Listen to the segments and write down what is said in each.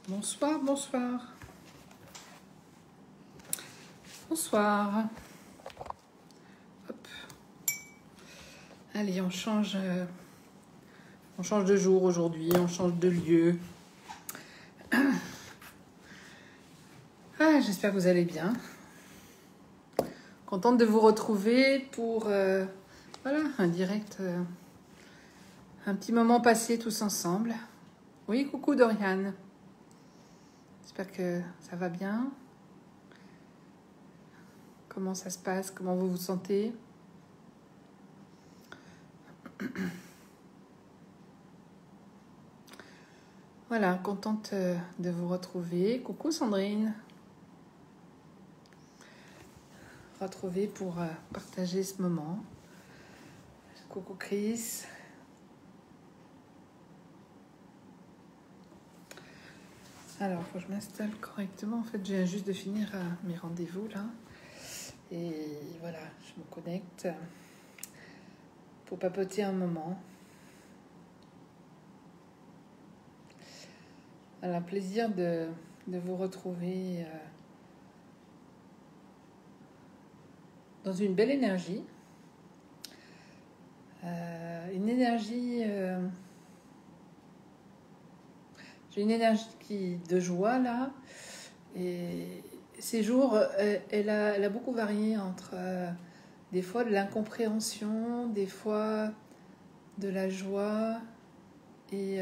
Bonsoir, bonsoir. Bonsoir. Hop. Allez, on change de jour aujourd'hui, on change de lieu. J'espère que vous allez bien. Contente de vous retrouver pour voilà, un direct, un petit moment passé tous ensemble. Oui, coucou Dorian. J'espère que ça va bien. Comment ça se passe? Comment vous vous sentez? Voilà, contente de vous retrouver. Coucou Sandrine. Retrouver pour partager ce moment. Coucou Chris. Alors, faut que je m'installe correctement. En fait, je viens juste de finir mes rendez-vous là. Et voilà, je me connecte pour papoter un moment. Voilà, plaisir de vous retrouver dans une belle énergie. Une énergie... j'ai une énergie de joie là. Et ces jours, elle a beaucoup varié entre des fois de l'incompréhension, des fois de la joie. Et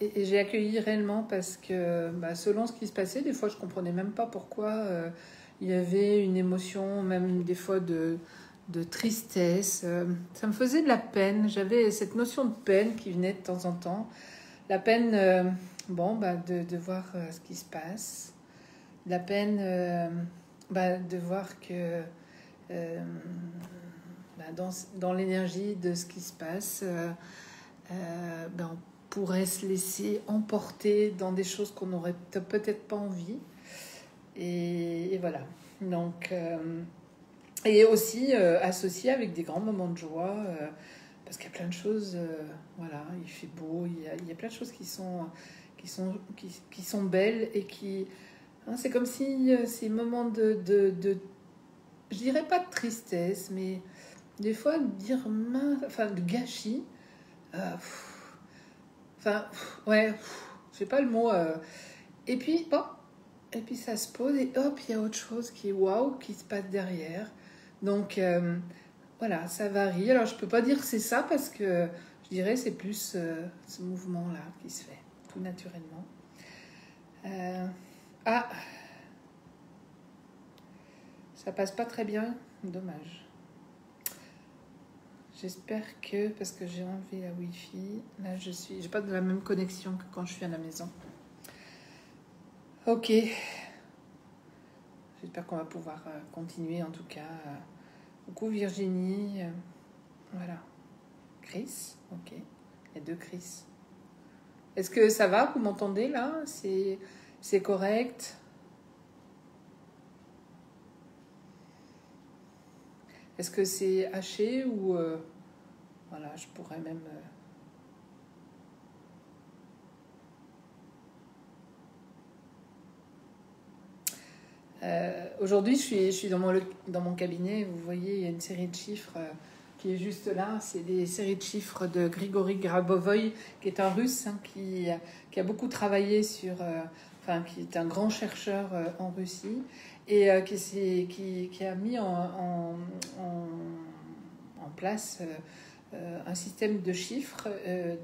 j'ai accueilli réellement parce que selon ce qui se passait, des fois je comprenais même pas pourquoi il y avait une émotion, même des fois de tristesse. Ça me faisait de la peine. J'avais cette notion de peine qui venait de temps en temps. La peine de voir ce qui se passe. La peine de voir que dans l'énergie de ce qui se passe, on pourrait se laisser emporter dans des choses qu'on n'aurait peut-être pas envie. Et voilà. Donc, et aussi associé avec des grands moments de joie, parce qu'il y a plein de choses, voilà, il fait beau, il y a plein de choses qui sont belles et qui... Hein, c'est comme si ces moments de je dirais pas de tristesse, mais des fois de dire de gâchis, ouais, je sais pas le mot. Et puis, et puis ça se pose et hop, il y a autre chose qui est waouh, qui se passe derrière. Donc voilà, ça varie. Alors je peux pas dire que c'est ça parce que je dirais c'est plus ce mouvement-là qui se fait tout naturellement. Ça passe pas très bien, dommage. J'espère que, parce que j'ai enlevé la Wi-Fi, là j'ai pas de la même connexion que quand je suis à la maison. Ok. J'espère qu'on va pouvoir continuer en tout cas. Coucou Virginie. Voilà. Chris, ok. Il y a 2 Chris. Est-ce que ça va? Vous m'entendez là? C'est correct? Est-ce que c'est haché ou... voilà, je pourrais même... Aujourd'hui, je suis dans mon cabinet. Vous voyez, il y a une série de chiffres qui est juste là. C'est des séries de chiffres de Grigory Grabovoy, qui est un Russe qui a beaucoup travaillé sur... qui est un grand chercheur en Russie et qui a mis en place un système de chiffres,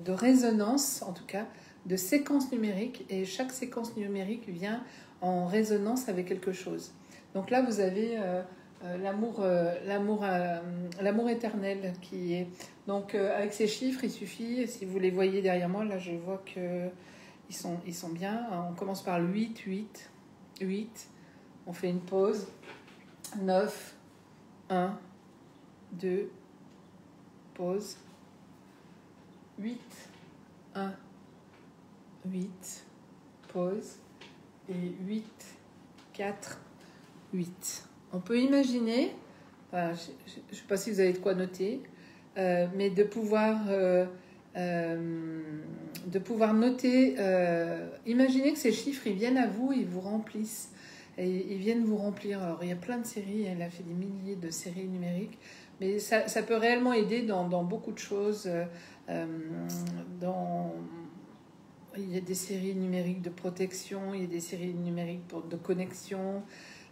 de résonance, en tout cas, de séquences numériques. Et chaque séquence numérique vient en résonance avec quelque chose. Donc là, vous avez l'amour éternel qui est... Donc avec ces chiffres, il suffit, si vous les voyez derrière moi, là je vois que ils sont bien. On commence par le 8, 8, 8. On fait une pause. 9, 1, 2, pause. 8, 1, 8, pause. Et 8, 4, 8. On peut imaginer, voilà, je ne sais pas si vous avez de quoi noter, mais de pouvoir de pouvoir noter, imaginez que ces chiffres, ils viennent à vous, ils vous remplissent. Et ils viennent vous remplir. Alors, il y a plein de séries, elle a fait des milliers de séries numériques, mais ça peut réellement aider dans beaucoup de choses. Dans... Il y a des séries numériques de protection, il y a des séries numériques de connexion,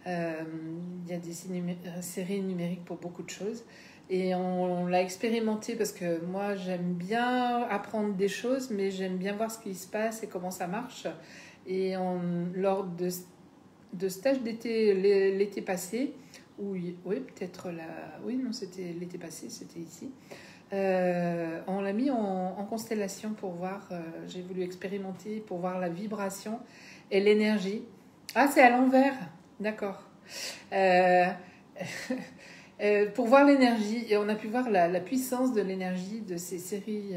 il y a des séries numériques pour beaucoup de choses. Et on l'a expérimenté parce que moi, j'aime bien apprendre des choses, mais j'aime bien voir ce qui se passe et comment ça marche. Et lors de stage d'été l'été passé, oui, peut-être là, oui, non, c'était l'été passé, c'était ici. On l'a mis en constellation pour voir, j'ai voulu expérimenter pour voir la vibration et l'énergie. Ah, c'est à l'envers, d'accord. Pour voir l'énergie, et on a pu voir la puissance de l'énergie de ces séries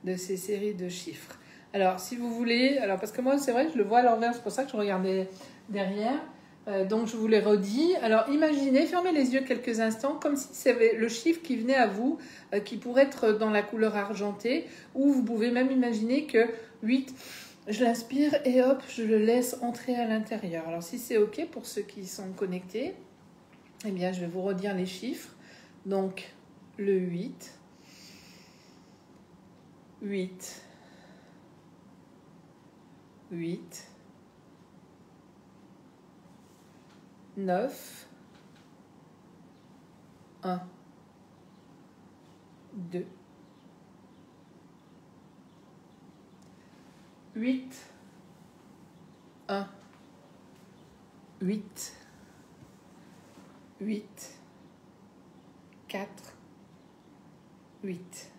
de chiffres. Alors, si vous voulez, alors parce que moi, c'est vrai que je le vois à l'envers, c'est pour ça que je regardais derrière. Donc, je vous l'ai redit. Alors, imaginez, fermez les yeux quelques instants, comme si c'était le chiffre qui venait à vous, qui pourrait être dans la couleur argentée, ou vous pouvez même imaginer que 8, je l'inspire et hop, je le laisse entrer à l'intérieur. Alors, si c'est OK pour ceux qui sont connectés, eh bien, je vais vous redire les chiffres. Donc, le 8, 8, 8, 9, 1, 2, 8, 1, 8, 8, 4, 8.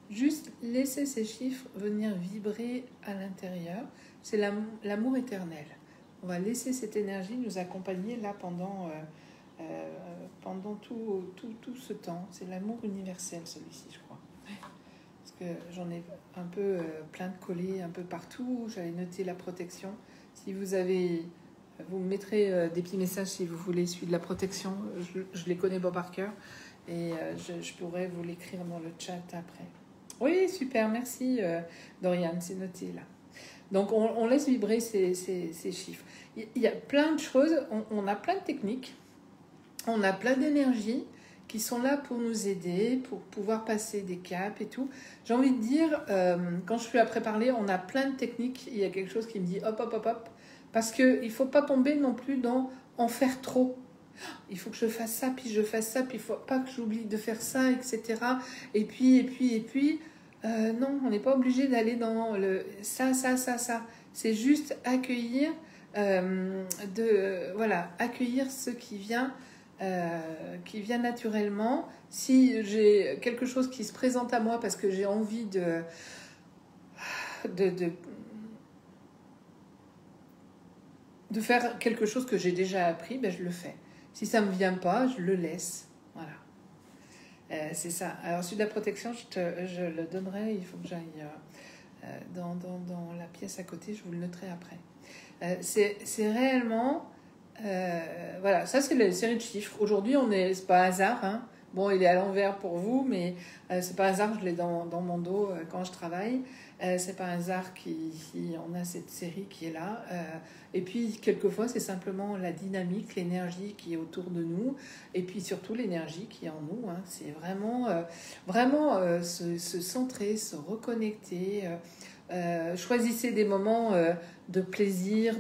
Juste laissez ces chiffres venir vibrer à l'intérieur. C'est l'amour éternel. On va laisser cette énergie nous accompagner là pendant tout ce temps. C'est l'amour universel, celui-ci, je crois. Parce que j'en ai un peu plein de collés un peu partout. J'avais noté la protection. Si vous avez... Vous me mettrez des petits messages si vous voulez celui de la protection. Je les connais pas par cœur. Et je pourrais vous l'écrire dans le chat après. Oui, super, merci Dorian, c'est noté là. Donc on laisse vibrer ces chiffres. Il y a plein de choses, on a plein de techniques, on a plein d'énergies qui sont là pour nous aider, pour pouvoir passer des caps et tout. J'ai envie de dire, quand je suis après parler, on a plein de techniques, il y a quelque chose qui me dit hop, hop, hop, hop, parce qu'il ne faut pas tomber non plus dans en faire trop. Il faut que je fasse ça, puis je fasse ça, puis il ne faut pas que j'oublie de faire ça, etc. Et puis, non, on n'est pas obligé d'aller dans le ça. C'est juste accueillir, accueillir ce qui vient naturellement. Si j'ai quelque chose qui se présente à moi parce que j'ai envie de faire quelque chose que j'ai déjà appris, ben je le fais. Si ça ne me vient pas, je le laisse. Voilà. C'est ça. Alors, celui de la protection, je le donnerai. Il faut que j'aille dans la pièce à côté. Je vous le noterai après. C'est réellement... voilà, ça, c'est la série de chiffres. Aujourd'hui, c'est pas hasard. Hein. Bon, il est à l'envers pour vous, mais c'est pas hasard. Je l'ai dans mon dos quand je travaille. C'est pas un hasard qu'on a cette série qui est là. Et puis, quelquefois, c'est simplement la dynamique, l'énergie qui est autour de nous. Et puis, surtout, l'énergie qui est en nous. Hein. C'est vraiment se centrer, se reconnecter. Choisissez des moments de plaisir,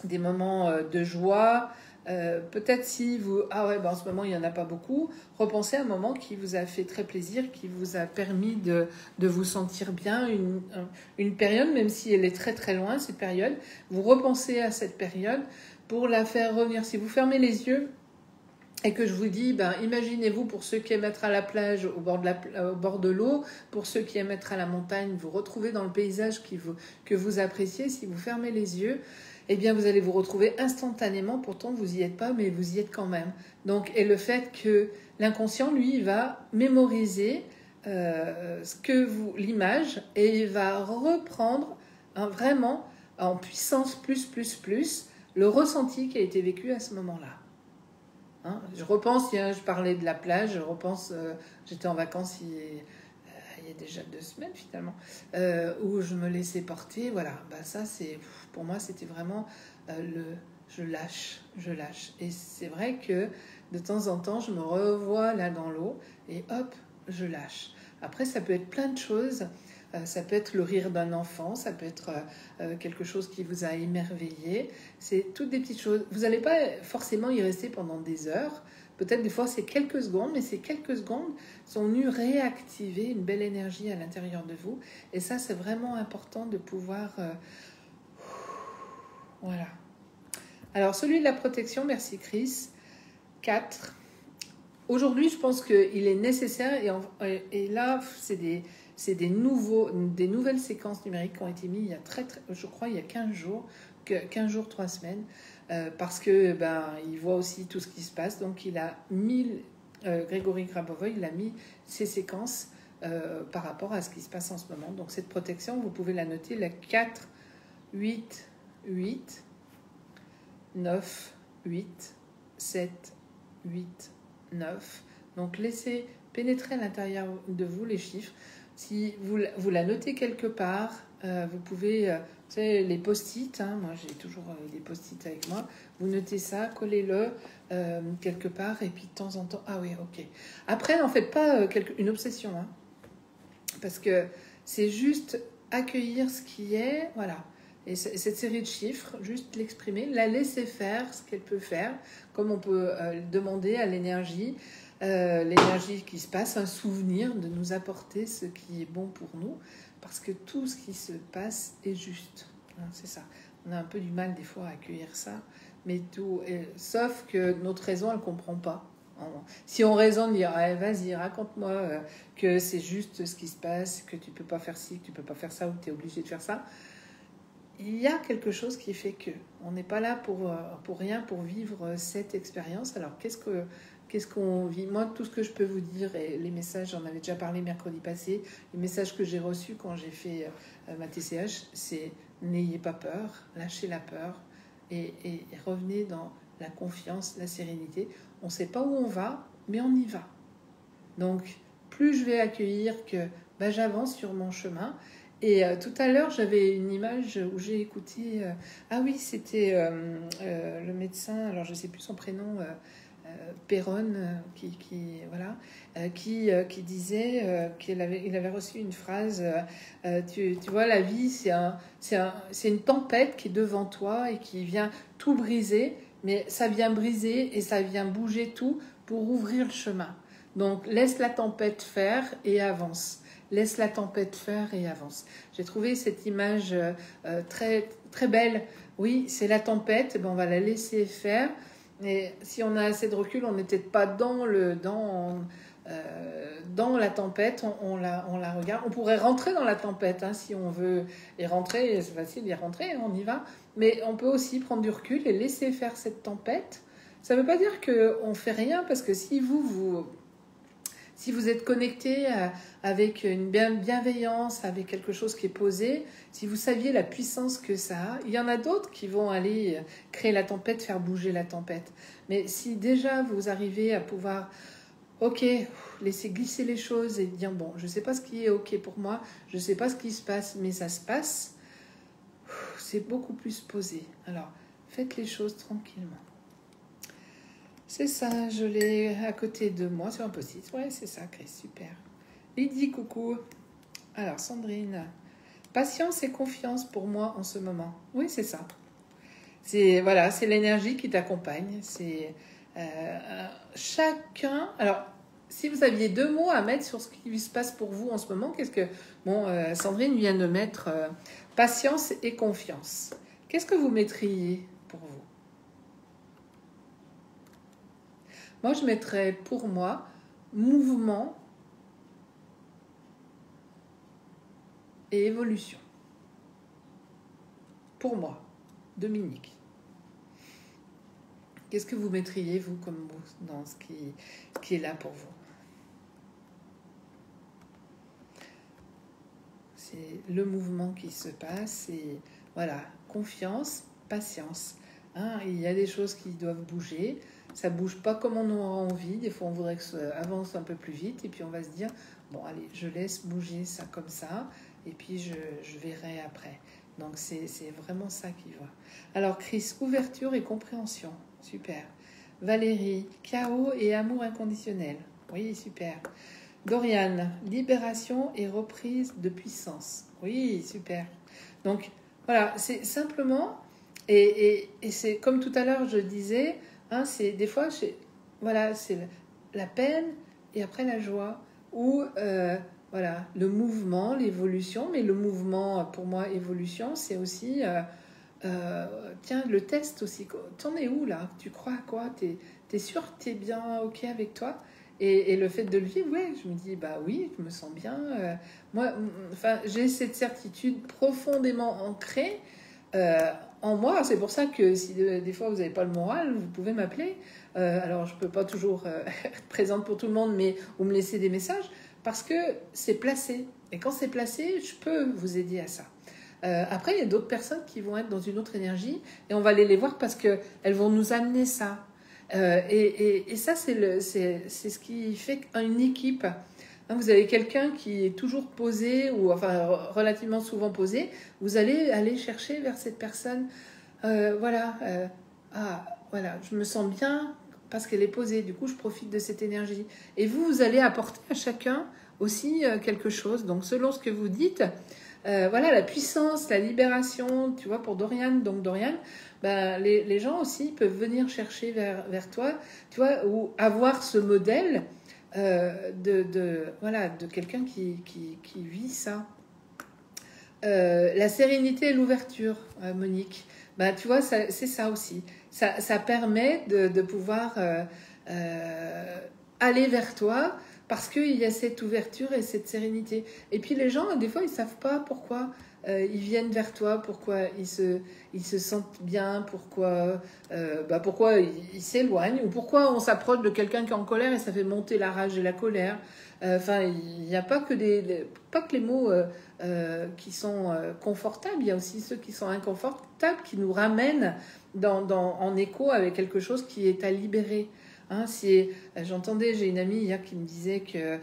des moments de joie. Peut-être si vous... en ce moment, il n'y en a pas beaucoup. Repensez à un moment qui vous a fait très plaisir, qui vous a permis de vous sentir bien. Une période, même si elle est très très loin, cette période, vous repensez à cette période pour la faire revenir. Si vous fermez les yeux et que je vous dis, imaginez-vous pour ceux qui aiment être à la plage, au bord de l'eau, pour ceux qui aiment être à la montagne, vous retrouvez dans le paysage que vous appréciez. Si vous fermez les yeux, eh bien, vous allez vous retrouver instantanément. Pourtant, vous n'y êtes pas, mais vous y êtes quand même. Donc, et le fait que l'inconscient, lui, va mémoriser l'image et il va reprendre vraiment en puissance plus le ressenti qui a été vécu à ce moment-là. Hein, je repense, je parlais de la plage, je repense, j'étais en vacances il il y a déjà 2 semaines finalement, où je me laissais porter. Voilà, bah ça c'est, pour moi c'était vraiment je lâche, je lâche. Et c'est vrai que de temps en temps, je me revois là dans l'eau et hop, je lâche. Après, ça peut être plein de choses. Ça peut être le rire d'un enfant, ça peut être quelque chose qui vous a émerveillé. C'est toutes des petites choses. Vous n'allez pas forcément y rester pendant des heures. Peut-être des fois c'est quelques secondes, mais ces quelques secondes sont venues réactiver une belle énergie à l'intérieur de vous. Et ça, c'est vraiment important de pouvoir... voilà. Alors, celui de la protection, merci Chris. 4. Aujourd'hui, je pense qu'il est nécessaire, et là, c'est des nouvelles séquences numériques qui ont été mises il y a je crois, il y a 15 jours, 3 semaines, parce que il voit aussi tout ce qui se passe. Donc, il a mis, Grégory Grabovoy, il a mis ces séquences par rapport à ce qui se passe en ce moment. Donc, cette protection, vous pouvez la noter, la 4, 8, 8, 9, 8, 7, 8, 9. Donc laissez pénétrer à l'intérieur de vous les chiffres. Si vous la notez quelque part, vous pouvez, tu sais, les post-it, hein, moi j'ai toujours des post-it avec moi, vous notez ça, collez-le quelque part, et puis de temps en temps, ah oui, ok. Après, n'en faites pas une obsession, hein, parce que c'est juste accueillir ce qui est, voilà. Et cette série de chiffres, juste l'exprimer, la laisser faire ce qu'elle peut faire, comme on peut demander à l'énergie qui se passe, un souvenir de nous apporter ce qui est bon pour nous, parce que tout ce qui se passe est juste. Hein, c'est ça. On a un peu du mal des fois à accueillir ça, mais tout, sauf que notre raison, elle ne comprend pas. Si on raisonne, dire vas-y, raconte-moi que c'est juste ce qui se passe, que tu ne peux pas faire ci, que tu ne peux pas faire ça, ou que tu es obligé de faire ça. Il y a quelque chose qui fait que on n'est pas là pour rien, pour vivre cette expérience. Alors qu'est-ce qu'on vit? Moi, tout ce que je peux vous dire, et les messages, j'en avais déjà parlé mercredi passé, les messages que j'ai reçus quand j'ai fait ma TCH, c'est n'ayez pas peur, lâchez la peur et revenez dans la confiance, la sérénité. On ne sait pas où on va, mais on y va. Donc, plus je vais accueillir que j'avance sur mon chemin. Et tout à l'heure, j'avais une image où j'ai écouté... ah oui, c'était le médecin, alors je ne sais plus son prénom, Perron, qui disait qu'il avait reçu une phrase, tu vois, la vie, c'est une tempête qui est devant toi et qui vient tout briser, mais ça vient briser et ça vient bouger tout pour ouvrir le chemin. Donc, laisse la tempête faire et avance. Laisse la tempête faire et avance. J'ai trouvé cette image très, très belle. Oui, c'est la tempête, on va la laisser faire. Et si on a assez de recul, on n'est peut-être pas dans la tempête, on la regarde. On pourrait rentrer dans la tempête hein, si on veut y rentrer. C'est facile d'y rentrer, on y va. Mais on peut aussi prendre du recul et laisser faire cette tempête. Ça ne veut pas dire qu'on ne fait rien, parce que si si vous êtes connecté avec une bienveillance, avec quelque chose qui est posé, si vous saviez la puissance que ça a, il y en a d'autres qui vont aller créer la tempête, faire bouger la tempête. Mais si déjà vous arrivez à pouvoir, ok, laisser glisser les choses et dire, bon, je ne sais pas ce qui est ok pour moi, je ne sais pas ce qui se passe, mais ça se passe, c'est beaucoup plus posé. Alors, faites les choses tranquillement. C'est ça, je l'ai à côté de moi sur un post-it. Ouais, c'est ça, Chris, super. Lydie, coucou. Alors, Sandrine. Patience et confiance pour moi en ce moment. Oui, c'est ça. C'est l'énergie qui t'accompagne. C'est chacun... Alors, si vous aviez 2 mots à mettre sur ce qui se passe pour vous en ce moment, qu'est-ce que... Bon, Sandrine vient de mettre patience et confiance. Qu'est-ce que vous mettriez pour vous? Moi, je mettrais pour moi mouvement et évolution. Pour moi, Dominique. Qu'est-ce que vous mettriez, vous, comme mot dans ce qui est là pour vous? C'est le mouvement qui se passe et voilà, confiance, patience. Hein, il y a des choses qui doivent bouger. ça bouge pas comme on aura envie. Des fois, on voudrait que ça avance un peu plus vite. Et puis, on va se dire, bon, allez, je laisse bouger ça comme ça. Et puis, je verrai après. Donc, c'est vraiment ça qui va. Alors, Chris, ouverture et compréhension. Super. Valérie, chaos et amour inconditionnel. Oui, super. Dorian, libération et reprise de puissance. Oui, super. Donc, voilà, c'est simplement, et c'est comme tout à l'heure je disais, hein, c'est des fois, voilà, c'est la peine et après la joie, ou voilà, le mouvement, l'évolution, mais le mouvement, pour moi, évolution, c'est aussi, tiens, le test aussi, t'en es où là? Tu crois à quoi? T'es sûr que t'es bien OK avec toi? Et le fait de le vivre, ouais, je me dis, bah oui, je me sens bien. Moi, enfin, j'ai cette certitude profondément ancrée euh, en moi. C'est pour ça que si des fois vous n'avez pas le moral, vous pouvez m'appeler. Alors, je ne peux pas toujours être présente pour tout le monde, mais ou me laisser des messages, parce que c'est placé. Et quand c'est placé, je peux vous aider à ça. Après, il y a d'autres personnes qui vont être dans une autre énergie, et on va aller les voir parce qu'elles vont nous amener ça. Et ça, c'est ce qui fait une équipe. Hein, vous avez quelqu'un qui est toujours posé, ou enfin relativement souvent posé, vous allez aller chercher vers cette personne. Voilà, voilà, je me sens bien parce qu'elle est posée, du coup je profite de cette énergie. Et vous, vous allez apporter à chacun aussi quelque chose. Donc selon ce que vous dites, voilà, la puissance, la libération, tu vois, pour Dorian, donc Dorian, ben, les gens aussi peuvent venir chercher vers toi, tu vois, ou avoir ce modèle voilà, de quelqu'un qui vit ça. La sérénité et l'ouverture, Monique, ben, tu vois, c'est ça aussi. Ça permet de pouvoir aller vers toi parce qu'il y a cette ouverture et cette sérénité. Et puis les gens, des fois, ils ne savent pas pourquoi ils viennent vers toi, pourquoi ils se sentent bien, pourquoi ils s'éloignent, ou pourquoi on s'approche de quelqu'un qui est en colère et ça fait monter la rage et la colère. Enfin, il n'y a pas que pas que les mots qui sont confortables, il y a aussi ceux qui sont inconfortables, qui nous ramènent en écho avec quelque chose qui est à libérer. Hein, j'entendais, j'ai une amie hier qui me disait que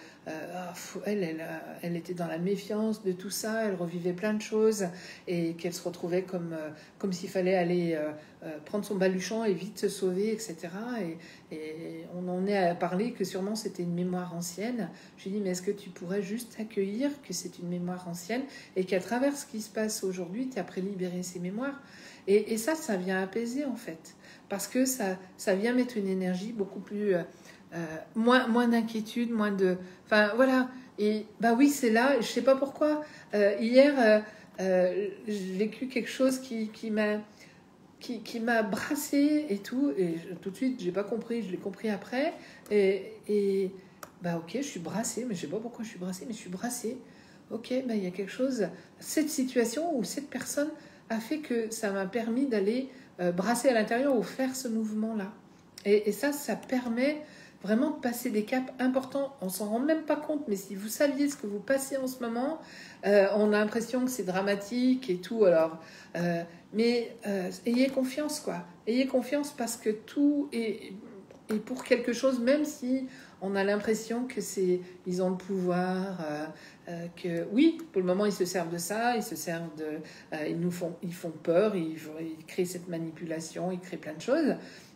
elle était dans la méfiance de tout ça, elle revivait plein de choses et qu'elle se retrouvait comme s'il fallait aller prendre son baluchon et vite se sauver, etc. Et on en est à parler que sûrement c'était une mémoire ancienne. Je lui ai dit, mais est-ce que tu pourrais juste accueillir que c'est une mémoire ancienne et qu'à travers ce qui se passe aujourd'hui, tu as prélibéré ces mémoires? Et ça vient apaiser en fait. Parce que ça vient mettre une énergie beaucoup plus... moins d'inquiétude, moins de... Enfin, voilà. Et bah oui, c'est là. Je sais pas pourquoi. Hier, j'ai vécu quelque chose qui m'a brassé et tout. Et tout de suite, j'ai pas compris. Je l'ai compris après. Et bah ok, je suis brassée. Mais je sais pas pourquoi je suis brassée, mais je suis brassée. Ok, bah il y a quelque chose... Cette situation ou cette personne a fait que ça m'a permis d'aller brasser à l'intérieur ou faire ce mouvement-là. Et ça permet vraiment de passer des caps importants. On s'en rend même pas compte, mais si vous saviez ce que vous passez en ce moment, on a l'impression que c'est dramatique et tout. Alors, mais ayez confiance, quoi. Ayez confiance parce que tout est pour quelque chose, même si on a l'impression que ils ont le pouvoir, que oui, pour le moment ils se servent de ça, ils se servent ils font peur, ils créent cette manipulation, ils créent plein de choses.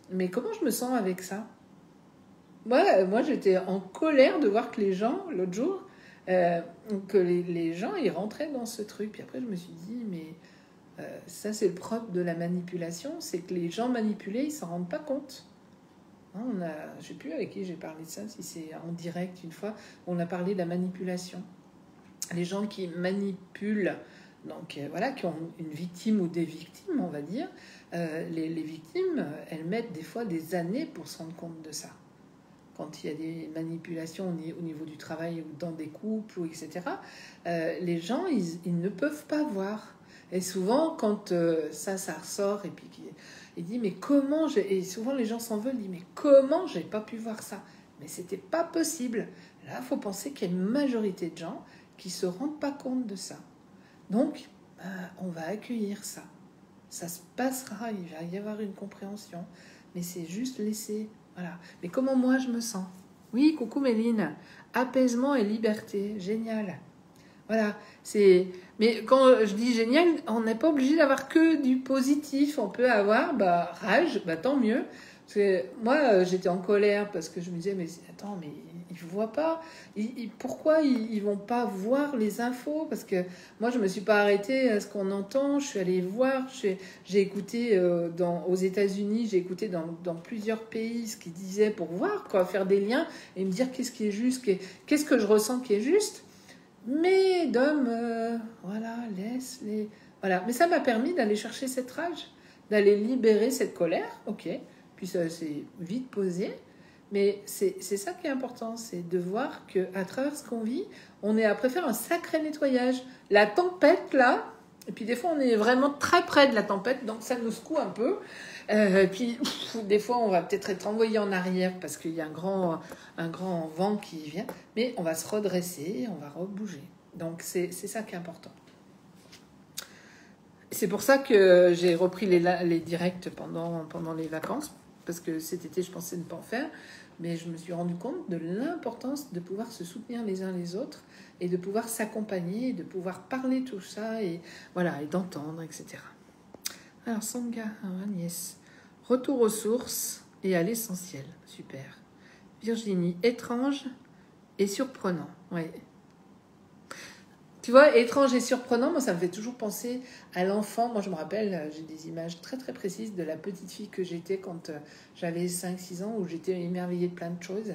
Mais comment je me sens avec ça? Moi j'étais en colère de voir que les gens, l'autre jour, que les gens ils rentraient dans ce truc. Puis après je me suis dit, mais ça c'est le propre de la manipulation, c'est que les gens manipulés ils s'en rendent pas compte. Je ne sais plus avec qui j'ai parlé de ça, si c'est en direct une fois, on a parlé de la manipulation. Les gens qui manipulent, donc voilà, qui ont une victime ou des victimes, on va dire, les victimes, elles mettent des fois des années pour se rendre compte de ça. Quand il y a des manipulations au niveau du travail ou dans des couples, etc., les gens, ils ne peuvent pas voir. Et souvent, quand ça ressort, et puis il dit, mais comment et souvent les gens s'en veulent, ils disent, mais comment j'ai pas pu voir ça? Mais c'était pas possible. Là, il faut penser qu'il y a une majorité de gens qui se rendent pas compte de ça. Donc, on va accueillir ça. Ça se passera, il va y avoir une compréhension. Mais c'est juste laisser Voilà. Mais comment moi je me sens? Oui, coucou Méline. Apaisement et liberté. Génial. Voilà. Mais quand je dis génial, on n'est pas obligé d'avoir que du positif. On peut avoir rage, tant mieux. Parce que moi, j'étais en colère parce que je me disais, mais attends, mais ils ne voient pas. Pourquoi ils vont pas voir les infos? Parce que moi, je me suis pas arrêtée à ce qu'on entend. Je suis allée voir. J'ai écouté aux États-Unis, j'ai écouté dans plusieurs pays ce qu'ils disaient pour voir, quoi, faire des liens et me dire qu'est-ce qui est juste, qu'est-ce que je ressens qui est juste. Mais d'hommes, voilà, laisse les... Voilà. Mais ça m'a permis d'aller chercher cette rage, d'aller libérer cette colère, ok. Puis ça s'est vite posé. Mais c'est ça qui est important, c'est de voir qu'à travers ce qu'on vit, on est après faire un sacré nettoyage. La tempête, là, et puis des fois on est vraiment très près de la tempête, donc ça nous secoue un peu. Et puis des fois on va peut-être être envoyé en arrière parce qu'il y a un grand vent qui vient, mais on va se redresser, on va rebouger. Donc c'est ça qui est important. C'est pour ça que j'ai repris les directs pendant les vacances, parce que cet été je pensais ne pas en faire, mais je me suis rendu compte de l'importance de pouvoir se soutenir les uns les autres et de pouvoir s'accompagner, de pouvoir parler tout ça et voilà, et d'entendre, etc. Alors Sangha, Agnès, retour aux sources et à l'essentiel, super. Virginie, étrange et surprenant, ouais. Tu vois, étrange et surprenant, moi ça me fait toujours penser à l'enfant. Moi je me rappelle, j'ai des images très très précises de la petite fille que j'étais quand j'avais 5-6 ans, où j'étais émerveillée de plein de choses,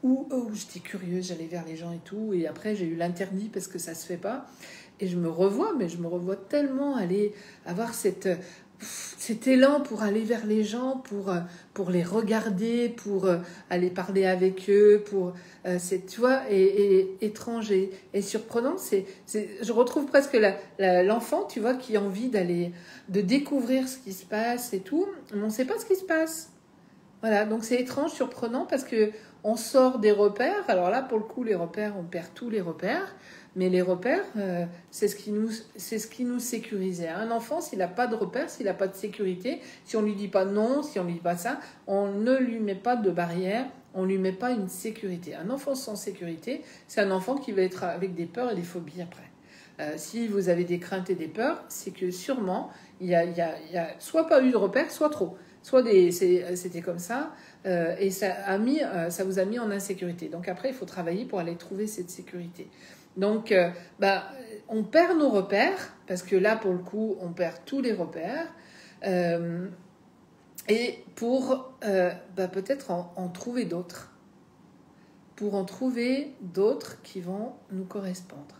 où j'étais curieuse, j'allais vers les gens et tout, et après j'ai eu l'interdit parce que ça se fait pas. Et je me revois tellement aller avoir cet élan pour aller vers les gens, pour les regarder, pour aller parler avec eux, tu vois, et étrange et surprenant. Je retrouve presque l'enfant, tu vois, qui a envie de découvrir ce qui se passe et tout, mais on ne sait pas ce qui se passe. Voilà, donc c'est étrange, surprenant, parce que on sort des repères. Alors là, pour le coup, les repères, on perd tous les repères. Mais les repères, c'est ce qui nous sécurisait. Un enfant, s'il n'a pas de repères, s'il n'a pas de sécurité, si on lui dit pas non, si on lui dit pas ça, on ne lui met pas de barrière, on lui met pas une sécurité. Un enfant sans sécurité, c'est un enfant qui va être avec des peurs et des phobies après. Si vous avez des craintes et des peurs, c'est que sûrement, il y a soit pas eu de repères, soit trop. Soit c'était comme ça, et ça vous a mis en insécurité. Donc après, il faut travailler pour aller trouver cette sécurité. Donc, on perd nos repères, parce que là, pour le coup, on perd tous les repères, et pour peut-être en trouver d'autres. Pour en trouver d'autres qui vont nous correspondre.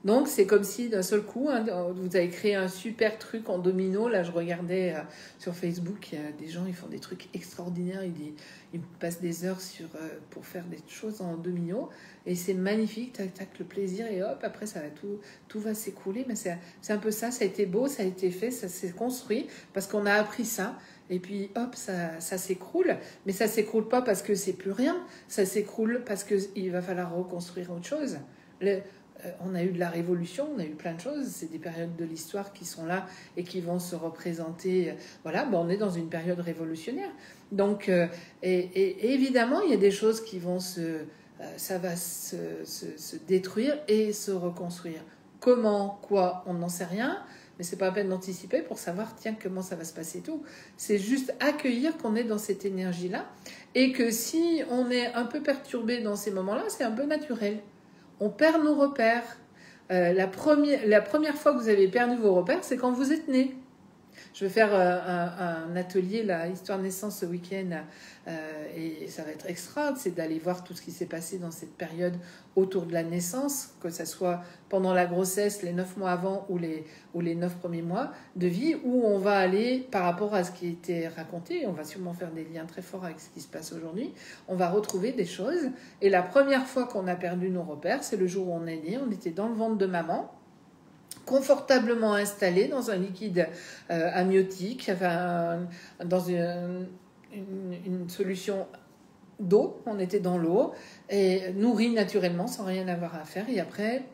Donc, c'est comme si d'un seul coup, vous avez créé un super truc en domino. Là, je regardais sur Facebook, il y a des gens, ils font des trucs extraordinaires. Ils passent des heures pour faire des choses en domino. Et c'est magnifique, tac, tac, le plaisir. Et hop, après, tout va s'écrouler. Mais c'est un peu ça, ça a été beau, ça a été fait, ça s'est construit. Parce qu'on a appris ça. Et puis, hop, ça s'écroule. Mais ça s'écroule pas parce que c'est plus rien. Ça s'écroule parce qu'il va falloir reconstruire autre chose. On a eu de la révolution, on a eu plein de choses. C'est des périodes de l'histoire qui sont là et qui vont se représenter. Voilà, on est dans une période révolutionnaire. Donc, et évidemment, il y a des choses qui vont ça va se détruire et se reconstruire. Comment, quoi, on n'en sait rien. Mais c'est pas la peine d'anticiper pour savoir, tiens, comment ça va se passer et tout. C'est juste accueillir qu'on est dans cette énergie-là et que si on est un peu perturbé dans ces moments-là, c'est un peu naturel. On perd nos repères. La première fois que vous avez perdu vos repères, c'est quand vous êtes né. Je vais faire un atelier, la histoire de naissance ce week-end, et ça va être extra, c'est d'aller voir tout ce qui s'est passé dans cette période autour de la naissance, que ce soit pendant la grossesse, les 9 mois avant ou les 9 premiers mois de vie, où on va aller par rapport à ce qui était raconté, on va sûrement faire des liens très forts avec ce qui se passe aujourd'hui, on va retrouver des choses, et la première fois qu'on a perdu nos repères, c'est le jour où on est né, on était dans le ventre de maman, confortablement installé dans un liquide amniotique, enfin, dans une solution d'eau, on était dans l'eau, et nourri naturellement, sans rien avoir à faire. Et après,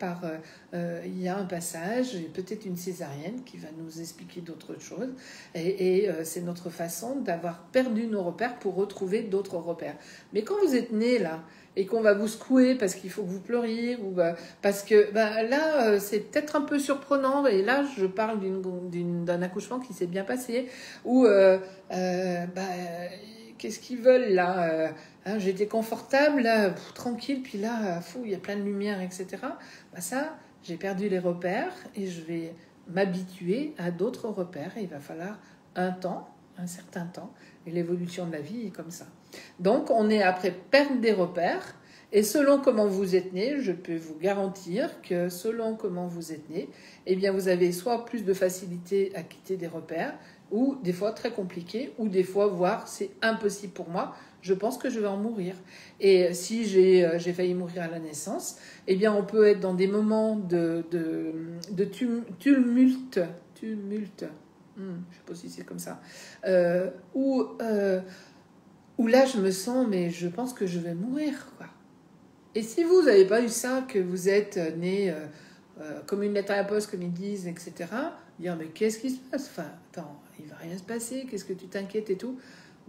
il y a un passage, peut-être une césarienne qui va nous expliquer d'autres choses. Et c'est notre façon d'avoir perdu nos repères pour retrouver d'autres repères. Mais quand vous êtes né là, et qu'on va vous secouer parce qu'il faut que vous pleuriez, ou parce que là, c'est peut-être un peu surprenant. Et là, je parle d'un accouchement qui s'est bien passé, ou qu'est-ce qu'ils veulent là j'étais confortable, là, tranquille, puis là, fou, il y a plein de lumière, etc. Ça, j'ai perdu les repères et je vais m'habituer à d'autres repères. Et il va falloir un certain temps. Et l'évolution de la vie est comme ça. Donc, on est après perdre des repères. Et selon comment vous êtes né, je peux vous garantir que selon comment vous êtes né, eh bien, vous avez soit plus de facilité à quitter des repères, ou des fois très compliqué, ou des fois, voire c'est impossible pour moi, je pense que je vais en mourir. Et si j'ai failli mourir à la naissance, eh bien on peut être dans des moments de tumulte, je ne sais pas si c'est comme ça, où là je me sens, mais je pense que je vais mourir, quoi. Et si vous n'avez pas eu ça, que vous êtes né comme une lettre à la poste, comme ils disent, etc., dire mais qu'est-ce qui se passe? Enfin, attends, il va rien se passer, qu'est-ce que tu t'inquiètes et tout?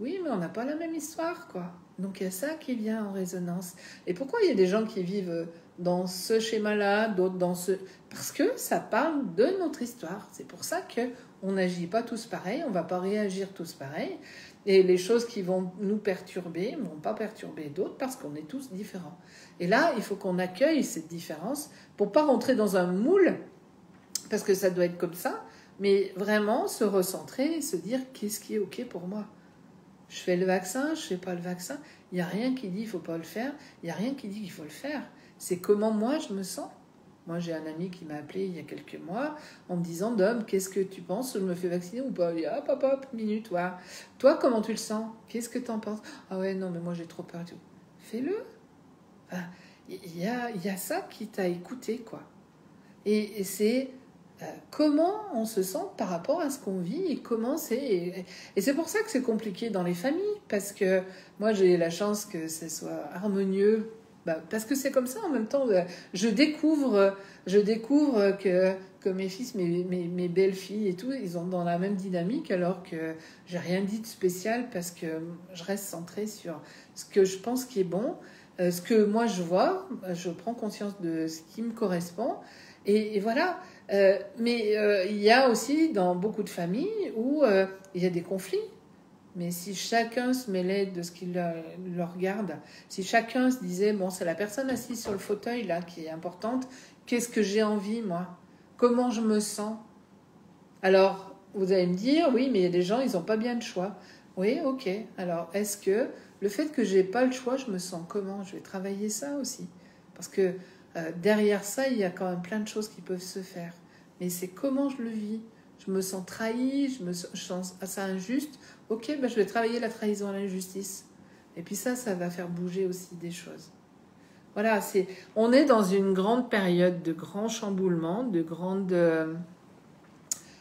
Oui, mais on n'a pas la même histoire, quoi. Donc il y a ça qui vient en résonance. Et pourquoi il y a des gens qui vivent dans ce schéma-là, d'autres dans ce... Parce que ça parle de notre histoire. C'est pour ça qu'on n'agit pas tous pareil, on ne va pas réagir tous pareil. Et les choses qui vont nous perturber ne vont pas perturber d'autres parce qu'on est tous différents. Et là, il faut qu'on accueille cette différence pour pas rentrer dans un moule, parce que ça doit être comme ça, mais vraiment se recentrer et se dire qu'est-ce qui est OK pour moi. Je fais le vaccin, je fais pas le vaccin. Il n'y a rien qui dit qu'il ne faut pas le faire. Il n'y a rien qui dit qu'il faut le faire. C'est comment moi je me sens. Moi, j'ai un ami qui m'a appelé il y a quelques mois en me disant « Dom, qu'est-ce que tu penses? Je me fais vacciner ou pas ?» Hop, minute, ouais. Toi, comment tu le sens? Qu'est-ce que tu en penses? Ah ouais, non, mais moi j'ai trop peur. Fais-le. Enfin, il y a ça qui t'a écouté, quoi. Et c'est... comment on se sent par rapport à ce qu'on vit et comment c'est... Et c'est pour ça que c'est compliqué dans les familles, parce que moi j'ai la chance que ce soit harmonieux, parce que c'est comme ça en même temps. Je découvre que mes fils, mes belles-filles et tout, ils sont dans la même dynamique alors que j'ai rien dit de spécial parce que je reste centrée sur ce que je pense qui est bon, ce que moi je vois, je prends conscience de ce qui me correspond et voilà. Mais il y a aussi dans beaucoup de familles où il y a des conflits. Mais si chacun se mêlait de ce qui le regarde, si chacun se disait, bon, c'est la personne assise sur le fauteuil là qui est importante, qu'est-ce que j'ai envie, moi? Comment je me sens? Alors, vous allez me dire, oui, mais il y a des gens, ils n'ont pas bien de choix. Oui, ok. Alors, est-ce que le fait que j'ai pas le choix, je me sens comment? Je vais travailler ça aussi. Parce que derrière ça, il y a quand même plein de choses qui peuvent se faire. Mais c'est comment je le vis. Je me sens trahi, je sens ça injuste. Ok, je vais travailler la trahison à l'injustice. Et puis ça va faire bouger aussi des choses. Voilà, on est dans une grande période de grands chamboulements, de grandes...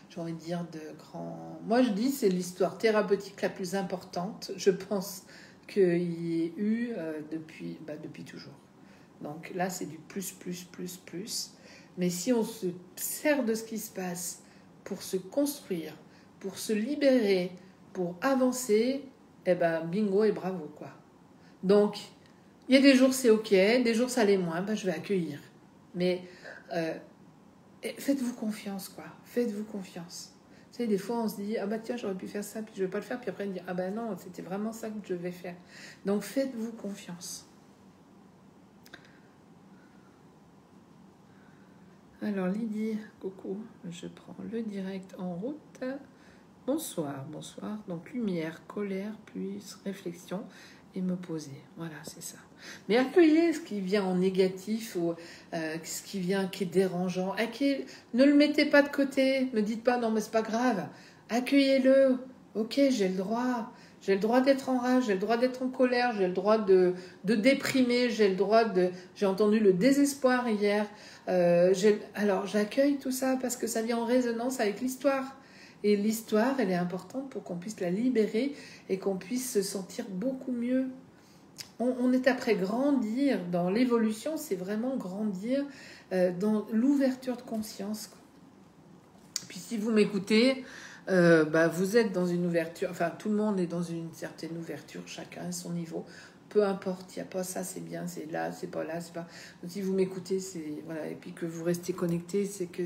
j'ai envie de dire de grands... Moi, je dis c'est l'histoire thérapeutique la plus importante, je pense, qu'il y ait eu depuis toujours. Donc là, c'est du plus. Mais si on se sert de ce qui se passe pour se construire, pour se libérer, pour avancer, bingo et bravo, quoi. Donc, il y a des jours c'est ok, des jours ça l'est moins, je vais accueillir. Mais faites-vous confiance, quoi. Faites-vous confiance. Vous savez, des fois on se dit, tiens, j'aurais pu faire ça, puis je vais pas le faire, puis après on dit, non, c'était vraiment ça que je vais faire. Donc faites-vous confiance. Alors Lydie, coucou, je prends le direct en route. Bonsoir. Donc lumière, colère, puis réflexion et me poser. Voilà, c'est ça. Mais accueillez ce qui vient en négatif ou ce qui vient qui est dérangeant. Ne le mettez pas de côté. Ne dites pas non mais c'est pas grave. Accueillez-le. Ok, j'ai le droit. J'ai le droit d'être en rage, j'ai le droit d'être en colère, j'ai le droit de déprimer, j'ai le droit de... J'ai entendu le désespoir hier. Alors j'accueille tout ça parce que ça vient en résonance avec l'histoire. Et l'histoire, elle est importante pour qu'on puisse la libérer et qu'on puisse se sentir beaucoup mieux. On est après grandir dans l'évolution, c'est vraiment grandir dans l'ouverture de conscience. Puis si vous m'écoutez, vous êtes dans une ouverture, enfin tout le monde est dans une certaine ouverture, chacun à son niveau. Peu importe, il n'y a pas ça, c'est bien, c'est là, c'est pas là, c'est pas. Donc, si vous m'écoutez, c'est voilà, et puis que vous restez connecté, c'est que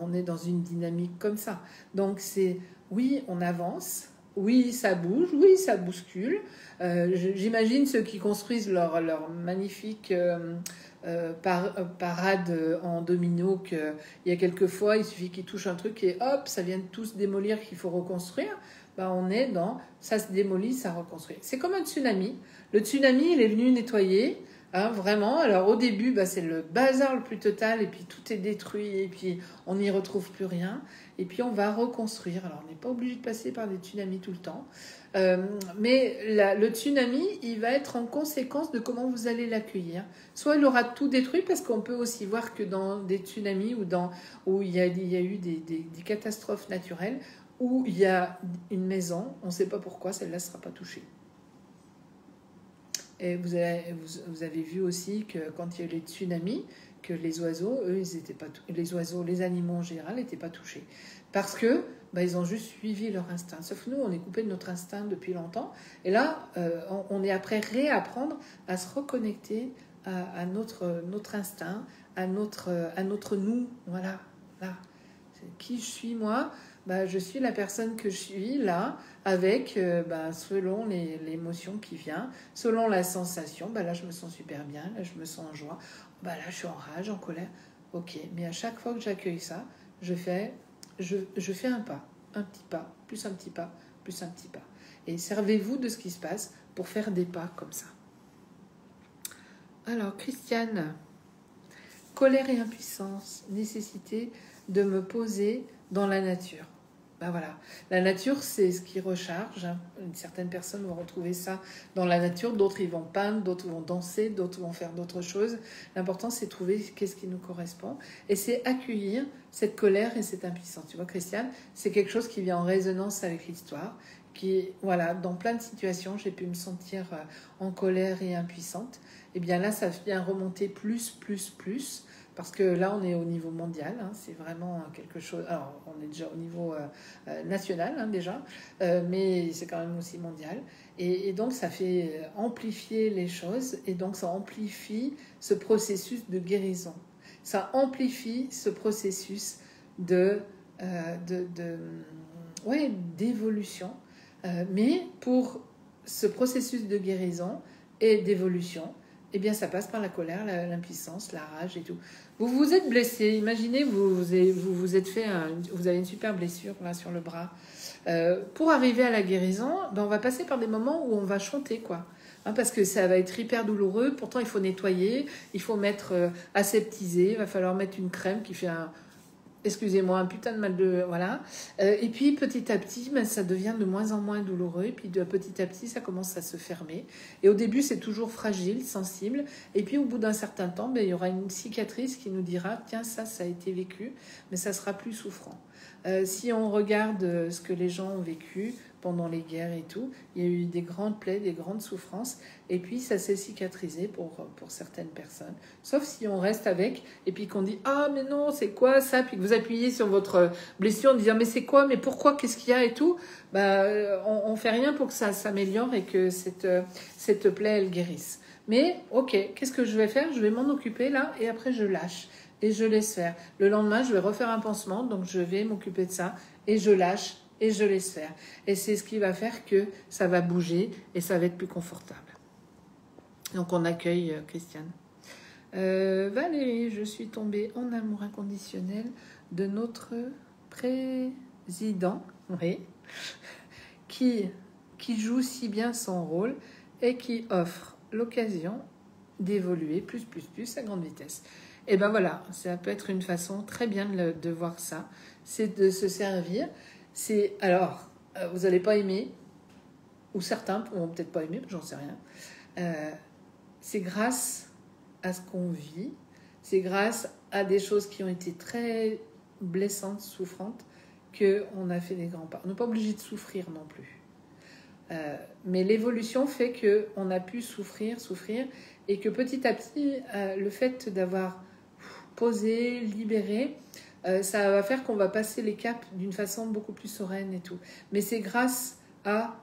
on est dans une dynamique comme ça. Donc c'est oui, on avance, oui, ça bouge, oui, ça bouscule. J'imagine ceux qui construisent leur magnifique parade en domino, qu'il y a quelques fois, il suffit qu'ils touchent un truc et hop, ça vient de tout se démolir qu'il faut reconstruire. On est dans ça se démolit, ça reconstruit. C'est comme un tsunami. Le tsunami, il est venu nettoyer, hein, vraiment. Alors au début, c'est le bazar le plus total, et puis tout est détruit, et puis on n'y retrouve plus rien. Et puis on va reconstruire. Alors on n'est pas obligé de passer par des tsunamis tout le temps. Mais le tsunami, il va être en conséquence de comment vous allez l'accueillir. Soit il aura tout détruit, parce qu'on peut aussi voir que dans des tsunamis où il y a eu des catastrophes naturelles, où il y a une maison, on ne sait pas pourquoi, celle-là ne sera pas touchée. Et vous avez vu aussi que quand il y a eu les tsunamis, que les oiseaux, eux, ils étaient pas les animaux en général n'étaient pas touchés. Parce que ils ont juste suivi leur instinct. Sauf nous, on est coupé de notre instinct depuis longtemps. Et là, on est après réapprendre à se reconnecter à notre instinct, à notre nous. Voilà, là. Qui je suis moi? Je suis la personne que je suis là, avec selon l'émotion qui vient, selon la sensation. Là, je me sens super bien, là, je me sens en joie. Là, je suis en rage, en colère. Ok, mais à chaque fois que j'accueille ça, je fais un pas, un petit pas, plus un petit pas, plus un petit pas. Et servez-vous de ce qui se passe pour faire des pas comme ça. Alors, Christiane, colère et impuissance, nécessité de me poser dans la nature. Voilà. La nature, c'est ce qui recharge. Certaines personnes vont retrouver ça dans la nature, d'autres ils vont peindre, d'autres vont danser, d'autres vont faire d'autres choses. L'important, c'est de trouver qu'est-ce qui nous correspond. Et c'est accueillir cette colère et cette impuissance. Tu vois, Christiane, c'est quelque chose qui vient en résonance avec l'histoire. Voilà, dans plein de situations, j'ai pu me sentir en colère et impuissante. Et bien là, ça vient remonter plus. Parce que là, on est au niveau mondial, hein, c'est vraiment quelque chose... Alors, on est déjà au niveau national, hein, déjà, mais c'est quand même aussi mondial. Et donc, ça fait amplifier les choses, et donc ça amplifie ce processus de guérison. Ça amplifie ce processus d'évolution. Mais pour ce processus de guérison et d'évolution, eh bien, ça passe par la colère, l'impuissance, la rage et tout. Vous vous êtes blessé. Imaginez, vous avez une super blessure là sur le bras. Pour arriver à la guérison, on va passer par des moments où on va chanter, quoi. Hein, parce que ça va être hyper douloureux. Pourtant, il faut nettoyer, il faut mettre aseptiser. Il va falloir mettre une crème qui fait un putain de mal de... Voilà. Et puis, petit à petit, ça devient de moins en moins douloureux. Et puis, petit à petit, ça commence à se fermer. Et au début, c'est toujours fragile, sensible. Et puis, au bout d'un certain temps, il y aura une cicatrice qui nous dira « Tiens, ça a été vécu, mais ça sera plus souffrant. » Si on regarde ce que les gens ont vécu pendant les guerres et tout, il y a eu des grandes plaies, des grandes souffrances, et puis ça s'est cicatrisé pour certaines personnes. Sauf si on reste avec, et puis qu'on dit « Ah, mais non, c'est quoi ça ?» Puis que vous appuyez sur votre blessure en disant « Mais c'est quoi? Mais pourquoi? Qu'est-ce qu'il y a ?» et tout. On fait rien pour que ça s'améliore et que cette plaie, elle guérisse. Mais, ok, qu'est-ce que je vais faire? Je vais m'en occuper là, et après je lâche. Et je laisse faire. Le lendemain, je vais refaire un pansement, donc je vais m'occuper de ça, et je lâche, et je laisse faire. Et c'est ce qui va faire que ça va bouger, et ça va être plus confortable. Donc on accueille Christiane. Valérie, je suis tombée en amour inconditionnel de notre président, oui, qui joue si bien son rôle, et qui offre l'occasion d'évoluer plus à grande vitesse. Et voilà, ça peut être une façon très bien de voir ça, c'est de se servir. Alors, vous n'allez pas aimer, ou certains vont peut-être pas aimer, j'en sais rien. C'est grâce à ce qu'on vit, c'est grâce à des choses qui ont été très blessantes, souffrantes, qu'on a fait des grands pas. On n'est pas obligé de souffrir non plus. Mais l'évolution fait qu'on a pu souffrir, et que petit à petit, le fait d'avoir posé, libéré, ça va faire qu'on va passer les caps d'une façon beaucoup plus sereine et tout. Mais c'est grâce à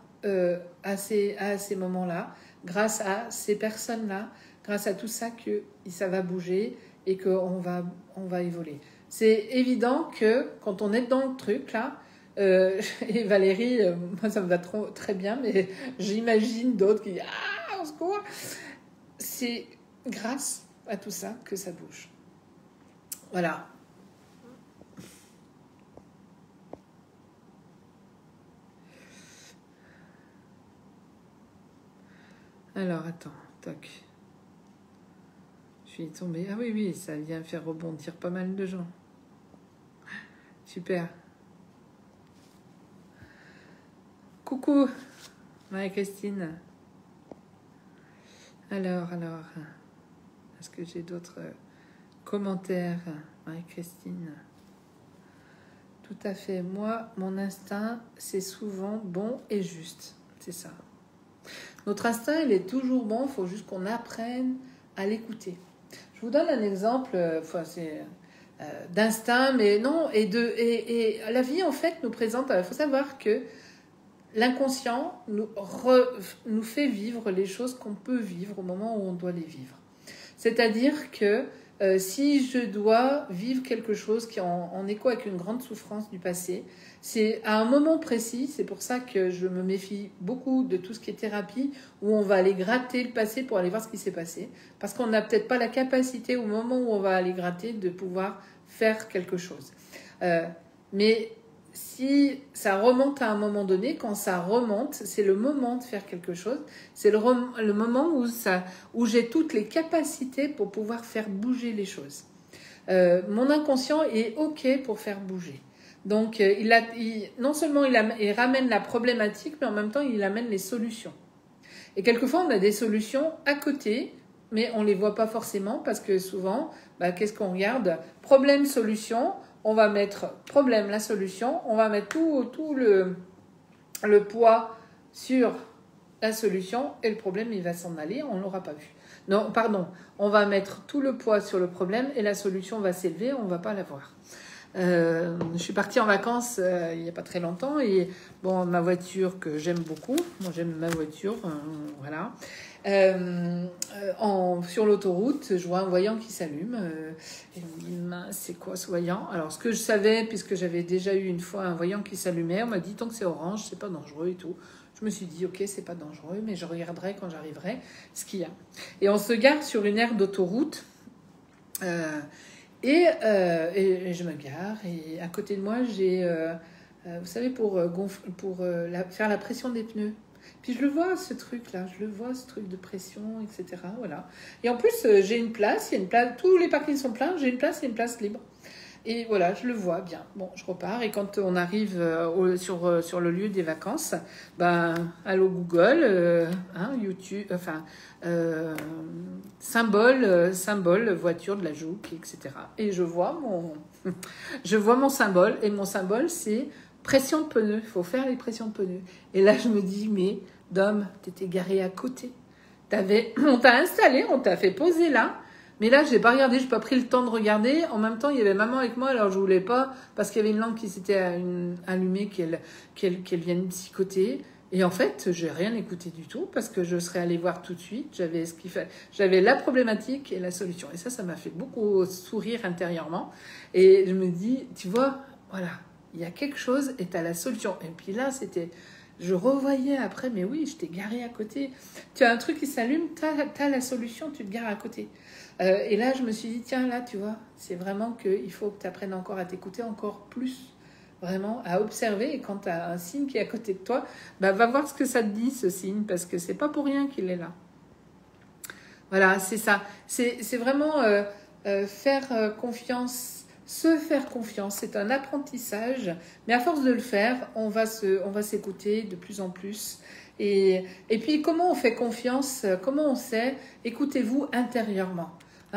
ces moments-là, grâce à ces personnes-là, grâce à tout ça que ça va bouger et qu'on va évoluer. C'est évident que quand on est dans le truc là, et Valérie, moi ça me va très bien, mais j'imagine d'autres qui disent ah, au secours. C'est grâce à tout ça que ça bouge. Voilà. Alors attends, toc. Je suis tombée. Ah oui, ça vient faire rebondir pas mal de gens. Super. Coucou, Marie-Christine. Alors, est-ce que j'ai d'autres commentaires, Marie-Christine? Tout à fait. Moi, mon instinct, c'est souvent bon et juste. C'est ça. Notre instinct, il est toujours bon. Il faut juste qu'on apprenne à l'écouter. Je vous donne un exemple. D'instinct, mais non. Et la vie, en fait, nous présente. Il faut savoir que l'inconscient nous fait vivre les choses qu'on peut vivre au moment où on doit les vivre. C'est-à-dire que si je dois vivre quelque chose qui est en écho avec une grande souffrance du passé, c'est à un moment précis, c'est pour ça que je me méfie beaucoup de tout ce qui est thérapie, où on va aller gratter le passé pour aller voir ce qui s'est passé, parce qu'on n'a peut-être pas la capacité au moment où on va aller gratter de pouvoir faire quelque chose. Mais si ça remonte à un moment donné, quand ça remonte, c'est le moment de faire quelque chose. C'est le moment où j'ai toutes les capacités pour pouvoir faire bouger les choses. Mon inconscient est OK pour faire bouger. Donc, non seulement il ramène la problématique, mais en même temps, il amène les solutions. Et quelquefois, on a des solutions à côté, mais on ne les voit pas forcément parce que souvent, qu'est-ce qu'on regarde? Problème, solution. On va mettre problème, la solution. On va mettre tout le poids sur la solution et le problème, il va s'en aller. On ne l'aura pas vu. Non, pardon. On va mettre tout le poids sur le problème et la solution va s'élever. On ne va pas la voir. Je suis partie en vacances il n'y a pas très longtemps et bon, ma voiture que j'aime beaucoup. Moi, j'aime ma voiture. Voilà. Sur l'autoroute, je vois un voyant qui s'allume. Et je me dis, mince, c'est quoi ce voyant? Alors, ce que je savais, puisque j'avais déjà eu une fois un voyant qui s'allumait, on m'a dit, tant que c'est orange, c'est pas dangereux et tout. Je me suis dit, ok, c'est pas dangereux, mais je regarderai quand j'arriverai ce qu'il y a. Et on se gare sur une aire d'autoroute. Et je me gare. Et à côté de moi, j'ai, vous savez, pour faire la pression des pneus. Puis je le vois, ce truc-là, de pression, etc. Voilà. Et en plus, j'ai une place, tous les parkings sont pleins, j'ai une place et une place libre. Et voilà, je le vois bien. Bon, je repars. Et quand on arrive sur le lieu des vacances, allô Google, YouTube, symbole, voiture de la Jouque, etc. Et je vois mon symbole. Et mon symbole, c'est pression de pneus. Il faut faire les pressions de pneus. Et là, je me dis, mais Dom, t'étais garé à côté. On t'a installé, on t'a fait poser là. Mais là, je n'ai pas regardé, je n'ai pas pris le temps de regarder. En même temps, il y avait maman avec moi, alors je ne voulais pas, parce qu'il y avait une lampe qui s'était allumée, qu'elle vienne psychoter. Et en fait, je n'ai rien écouté du tout, parce que je serais allée voir tout de suite. J'avais ce qu'il fallait. J'avais la problématique et la solution. Et ça m'a fait beaucoup sourire intérieurement. Et je me dis, tu vois, voilà, il y a quelque chose et tu as la solution. Et puis là, je revoyais après, mais oui, je t'ai garé à côté. Tu as un truc qui s'allume, tu as la solution, tu te gares à côté. Et là, je me suis dit, tiens, là, tu vois, c'est vraiment qu'il faut que tu apprennes encore à t'écouter encore plus, vraiment, à observer. Et quand tu as un signe qui est à côté de toi, va voir ce que ça te dit, ce signe, parce que c'est pas pour rien qu'il est là. Voilà, c'est ça. C'est vraiment faire confiance, se faire confiance. C'est un apprentissage, mais à force de le faire, on va s'écouter de plus en plus. Et puis, comment on fait confiance? Comment on sait? Écoutez-vous intérieurement.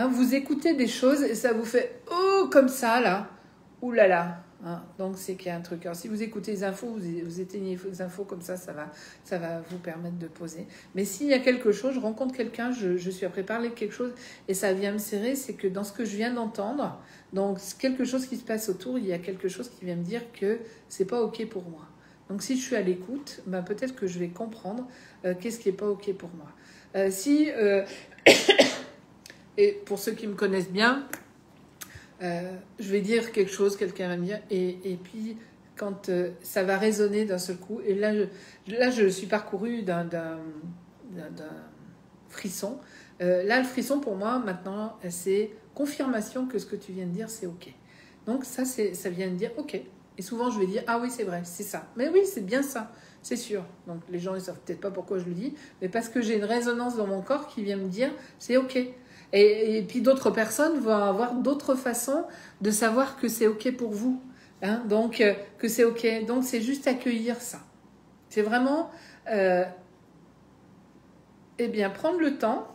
Vous écoutez des choses et ça vous fait « Oh, comme ça, là !» Ouh là là, hein. Donc c'est qu'il y a un truc. Alors si vous écoutez les infos, vous éteignez les infos comme ça va vous permettre de poser. Mais s'il y a quelque chose, je rencontre quelqu'un, je suis après parler de quelque chose et ça vient me serrer, c'est que dans ce que je viens d'entendre, donc quelque chose qui se passe autour, il y a quelque chose qui vient me dire que c'est pas ok pour moi. Donc si je suis à l'écoute, ben, peut-être que je vais comprendre qu'est-ce qui est pas ok pour moi. Et pour ceux qui me connaissent bien, je vais dire quelque chose, quelqu'un va me dire, et puis quand ça va résonner d'un seul coup, et là je suis parcourue d'un frisson. Là, le frisson pour moi, maintenant, c'est confirmation que ce que tu viens de dire, c'est ok. Donc ça vient de dire ok. Et souvent, je vais dire, ah oui, c'est vrai, c'est ça. Mais oui, c'est bien ça, c'est sûr. Donc les gens, ils savent peut-être pas pourquoi je le dis, mais parce que j'ai une résonance dans mon corps qui vient me dire, c'est ok. Et puis d'autres personnes vont avoir d'autres façons de savoir que c'est ok pour vous. Hein, donc, que c'est ok. Donc, c'est juste accueillir ça. C'est vraiment, eh bien, prendre le temps,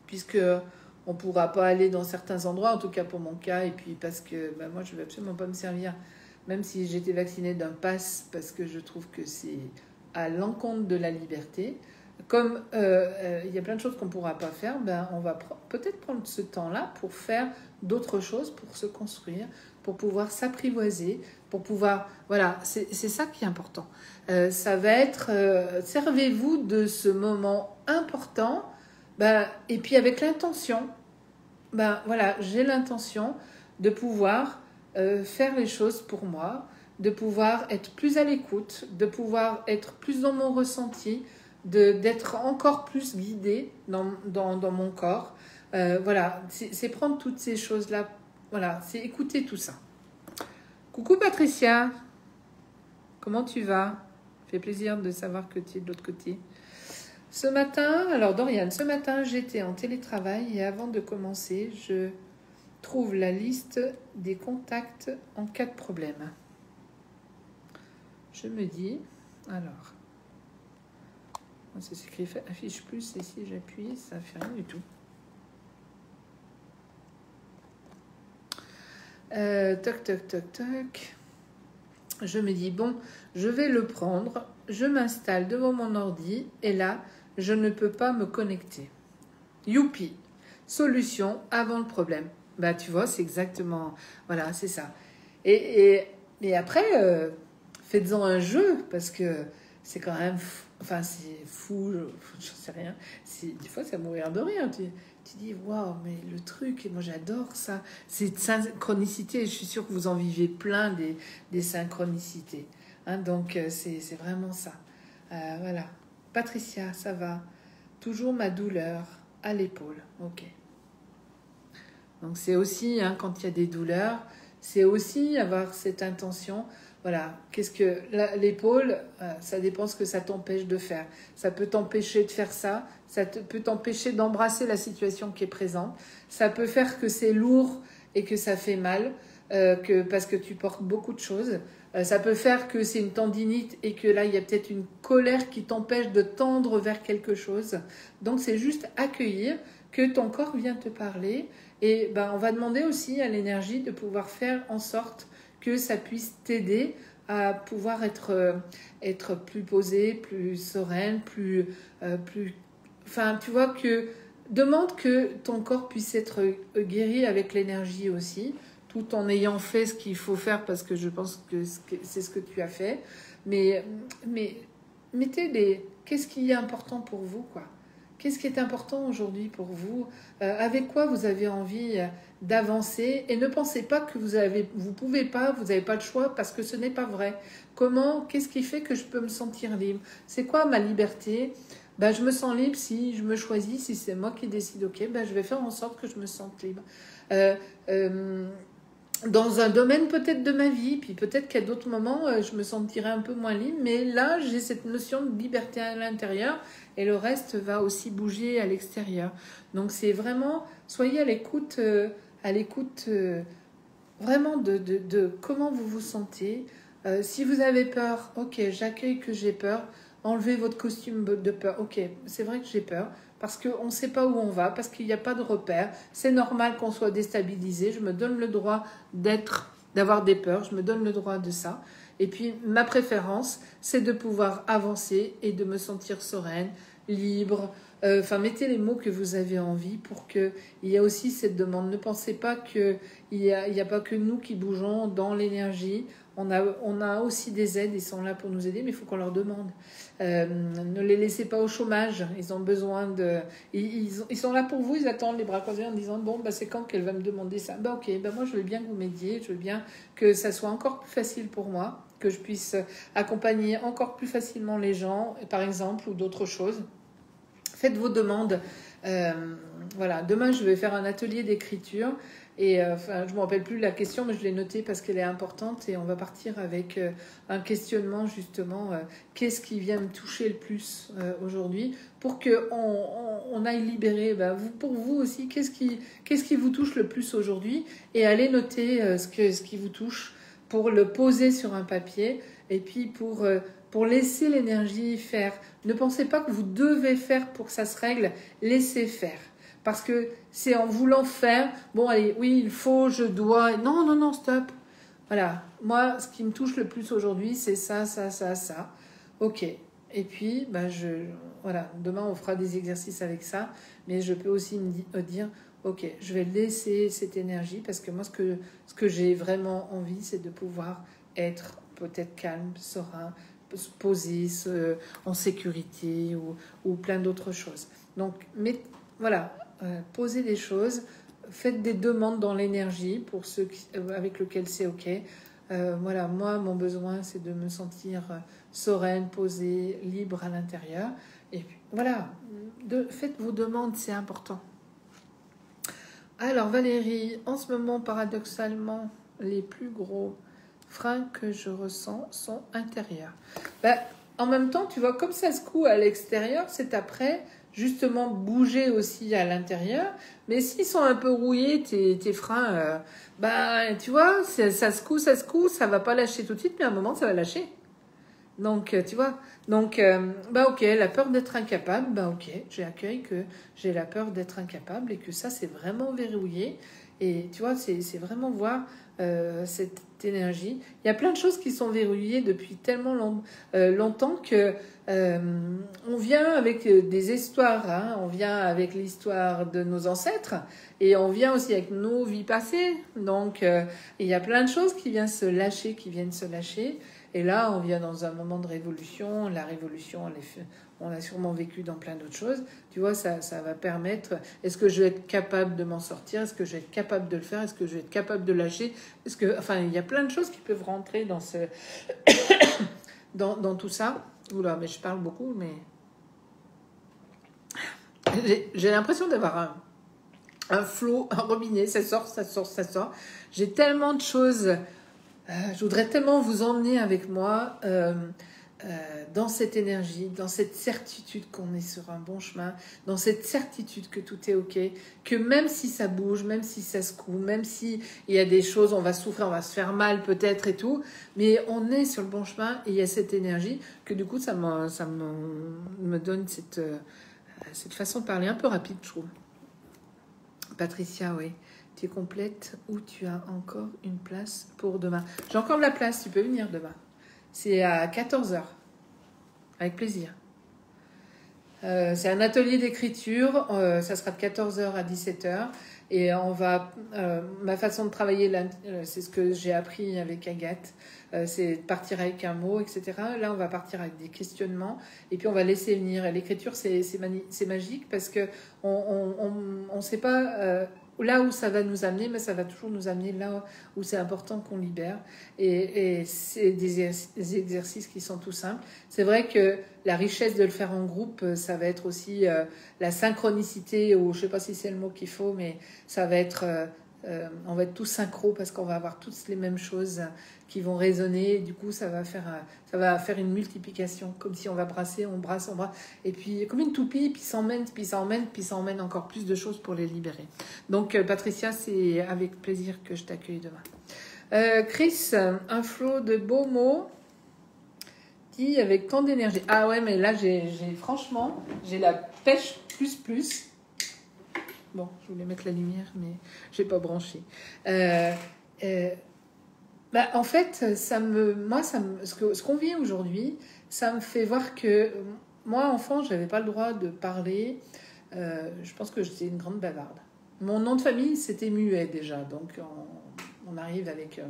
puisque on ne pourra pas aller dans certains endroits, en tout cas pour mon cas, et puis parce que ben, moi, je ne vais absolument pas me servir, même si j'étais vaccinée d'un pass, parce que je trouve que c'est à l'encontre de la liberté. Comme il y a plein de choses qu'on ne pourra pas faire, ben, on va peut-être prendre ce temps-là pour faire d'autres choses, pour se construire, pour pouvoir s'apprivoiser, pour pouvoir... Voilà, c'est ça qui est important. Ça va être... servez-vous de ce moment important, ben, et puis avec l'intention, ben, voilà, j'ai l'intention de pouvoir faire les choses pour moi, de pouvoir être plus à l'écoute, de pouvoir être plus dans mon ressenti, d'être encore plus guidée dans mon corps. Voilà, c'est prendre toutes ces choses-là. Voilà, c'est écouter tout ça. Coucou Patricia, comment tu vas? Fait plaisir de savoir que tu es de l'autre côté. Ce matin, alors Doriane, ce matin j'étais en télétravail et avant de commencer, je trouve la liste des contacts en cas de problème. Je me dis, alors, ça s'écrit affiche plus et si j'appuie, ça ne fait rien du tout. Toc, toc, toc, toc. Je me dis, bon, je vais le prendre, je m'installe devant mon ordi et là, je ne peux pas me connecter. Youpi, solution avant le problème. Bah, tu vois, c'est exactement... Voilà, c'est ça. Et après, faites-en un jeu, parce que c'est quand même... Enfin, c'est fou, je sais rien. Des fois, c'est à mourir de rire. Tu dis, waouh, mais le truc, et moi j'adore ça. C'est synchronicité, je suis sûre que vous en vivez plein des synchronicités. Hein, donc, c'est vraiment ça. Voilà. Patricia, ça va. Toujours ma douleur à l'épaule. Ok. Donc, c'est aussi, hein, quand il y a des douleurs, c'est aussi avoir cette intention. Voilà, qu'est-ce que l'épaule, ça dépend ce que ça t'empêche de faire. Ça peut t'empêcher de faire ça, peut t'empêcher d'embrasser la situation qui est présente. Ça peut faire que c'est lourd et que ça fait mal, parce que tu portes beaucoup de choses. Ça peut faire que c'est une tendinite et que là, il y a peut-être une colère qui t'empêche de tendre vers quelque chose. Donc, c'est juste accueillir que ton corps vient te parler. Et ben, on va demander aussi à l'énergie de pouvoir faire en sorte que ça puisse t'aider à pouvoir être plus posé, plus sereine, plus... Enfin, tu vois que... Demande que ton corps puisse être guéri avec l'énergie aussi, tout en ayant fait ce qu'il faut faire, parce que je pense que c'est ce que tu as fait. Mais mettez qu'est-ce qui est important pour vous, quoi. Qu'est-ce qui est important aujourd'hui pour vous? Avec quoi vous avez envie d'avancer? Et ne pensez pas que vous pouvez pas, vous n'avez pas le choix, parce que ce n'est pas vrai. Qu'est-ce qui fait que je peux me sentir libre? C'est quoi ma liberté? Ben, je me sens libre si je me choisis, si c'est moi qui décide, ok, ben, je vais faire en sorte que je me sente libre. Dans un domaine peut-être de ma vie, puis peut-être qu'à d'autres moments, je me sentirai un peu moins libre, mais là, j'ai cette notion de liberté à l'intérieur et le reste va aussi bouger à l'extérieur. Donc, c'est vraiment, soyez à l'écoute vraiment de comment vous vous sentez. Si vous avez peur, ok, j'accueille que j'ai peur. Enlevez votre costume de peur. Ok, c'est vrai que j'ai peur parce qu'on ne sait pas où on va, parce qu'il n'y a pas de repère. C'est normal qu'on soit déstabilisé. Je me donne le droit d'être d'avoir des peurs, je me donne le droit de ça. Et puis ma préférence, c'est de pouvoir avancer et de me sentir sereine, libre. Enfin, mettez les mots que vous avez envie pour qu'il y ait aussi cette demande. Ne pensez pas qu'il n'y a pas que nous qui bougeons dans l'énergie. On a aussi des aides, ils sont là pour nous aider, mais il faut qu'on leur demande. Ne les laissez pas au chômage. Ils ont besoin de... Ils sont là pour vous, ils attendent les bras croisés en disant, bon, bah, c'est quand qu'elle va me demander ça? Bah, ok, bah, moi je veux bien que vous m'aidiez, je veux bien que ça soit encore plus facile pour moi, que je puisse accompagner encore plus facilement les gens, par exemple, ou d'autres choses. Faites vos demandes. Voilà, demain je vais faire un atelier d'écriture et enfin, je ne me rappelle plus la question, mais je l'ai notée parce qu'elle est importante et on va partir avec un questionnement justement. Qu'est-ce qui vient me toucher le plus aujourd'hui pour qu'on aille libérer pour vous aussi, qu'est-ce qui vous touche le plus aujourd'hui et allez noter ce qui vous touche pour le poser sur un papier et puis pour laisser l'énergie faire. Ne pensez pas que vous devez faire pour que ça se règle, laissez faire. Parce que c'est en voulant faire, bon allez, oui, il faut, je dois, non, non, non, stop. Voilà, moi, ce qui me touche le plus aujourd'hui, c'est ça, ça, ça, ça. Ok, et puis, voilà, demain on fera des exercices avec ça, mais je peux aussi me dire, ok, je vais laisser cette énergie, parce que moi, ce que j'ai vraiment envie, c'est de pouvoir être peut-être calme, serein, se poser en sécurité ou plein d'autres choses. Donc, mais voilà, posez des choses, faites des demandes dans l'énergie pour ceux avec lesquels c'est ok. Voilà, moi, mon besoin, c'est de me sentir sereine, posée, libre à l'intérieur. Et puis, voilà, faites vos demandes, c'est important. Alors, Valérie, en ce moment, paradoxalement, les plus gros freins que je ressens sont intérieurs. En même temps, tu vois, comme ça se coud à l'extérieur, c'est après justement bouger aussi à l'intérieur. Mais s'ils sont un peu rouillés, tes freins, tu vois, ça se coud, ça va pas lâcher tout de suite, mais à un moment, ça va lâcher. Donc, tu vois, donc, ok, la peur d'être incapable, ok, j'accueille que j'ai la peur d'être incapable et que ça, c'est vraiment verrouillé. Et tu vois, c'est vraiment voir cette énergie. Il y a plein de choses qui sont verrouillées depuis tellement longtemps que on vient avec des histoires, hein, on vient avec l'histoire de nos ancêtres et on vient aussi avec nos vies passées. Donc, il y a plein de choses qui viennent se lâcher. Et là, on vient dans un moment de révolution. La révolution, on l'a sûrement vécu dans plein d'autres choses. Tu vois, ça va permettre... Est-ce que je vais être capable de m'en sortir? Est-ce que je vais être capable de le faire? Est-ce que je vais être capable de lâcher? Enfin, il y a plein de choses qui peuvent rentrer dans dans tout ça. Oula, mais je parle beaucoup, mais... J'ai l'impression d'avoir un flot, un robinet. Ça sort, ça sort, ça sort. J'ai tellement de choses... je voudrais tellement vous emmener avec moi dans cette énergie, dans cette certitude qu'on est sur un bon chemin, dans cette certitude que tout est ok, que même si ça bouge, même si ça se coud, même s'il y a des choses, on va souffrir, on va se faire mal peut-être et tout, mais on est sur le bon chemin et il y a cette énergie que du coup ça me donne cette façon de parler un peu rapide, je trouve. Patricia, oui. Tu es complète ou tu as encore une place pour demain? J'ai encore de la place, tu peux venir demain. C'est à 14h. Avec plaisir. C'est un atelier d'écriture. Ça sera de 14h à 17h. Et on va... ma façon de travailler, c'est ce que j'ai appris avec Agathe. C'est de partir avec un mot, etc. Là, on va partir avec des questionnements. Et puis, on va laisser venir. Et l'écriture, c'est magique parce que on sait pas... là où ça va nous amener, mais ça va toujours nous amener là où c'est important qu'on libère. Et c'est des exercices qui sont tout simples. C'est vrai que la richesse de le faire en groupe, ça va être aussi la synchronicité, ou je ne sais pas si c'est le mot qu'il faut, mais ça va être... on va être tous synchro parce qu'on va avoir toutes les mêmes choses qui vont résonner. Et du coup, ça va faire une multiplication, comme si on va brasser, on brasse. Et puis, comme une toupie, puis ça emmène encore plus de choses pour les libérer. Donc, Patricia, c'est avec plaisir que je t'accueille demain. Chris, un flot de beaux mots dit avec tant d'énergie. Ah ouais, mais là, franchement, j'ai la pêche plus. Bon, je voulais mettre la lumière, mais je n'ai pas branché. Bah, en fait, moi, ce qu'on vit aujourd'hui, ça me fait voir que moi, enfant, j'avais pas le droit de parler. Je pense que j'étais une grande bavarde. Mon nom de famille, c'était Muet déjà, donc on arrive avec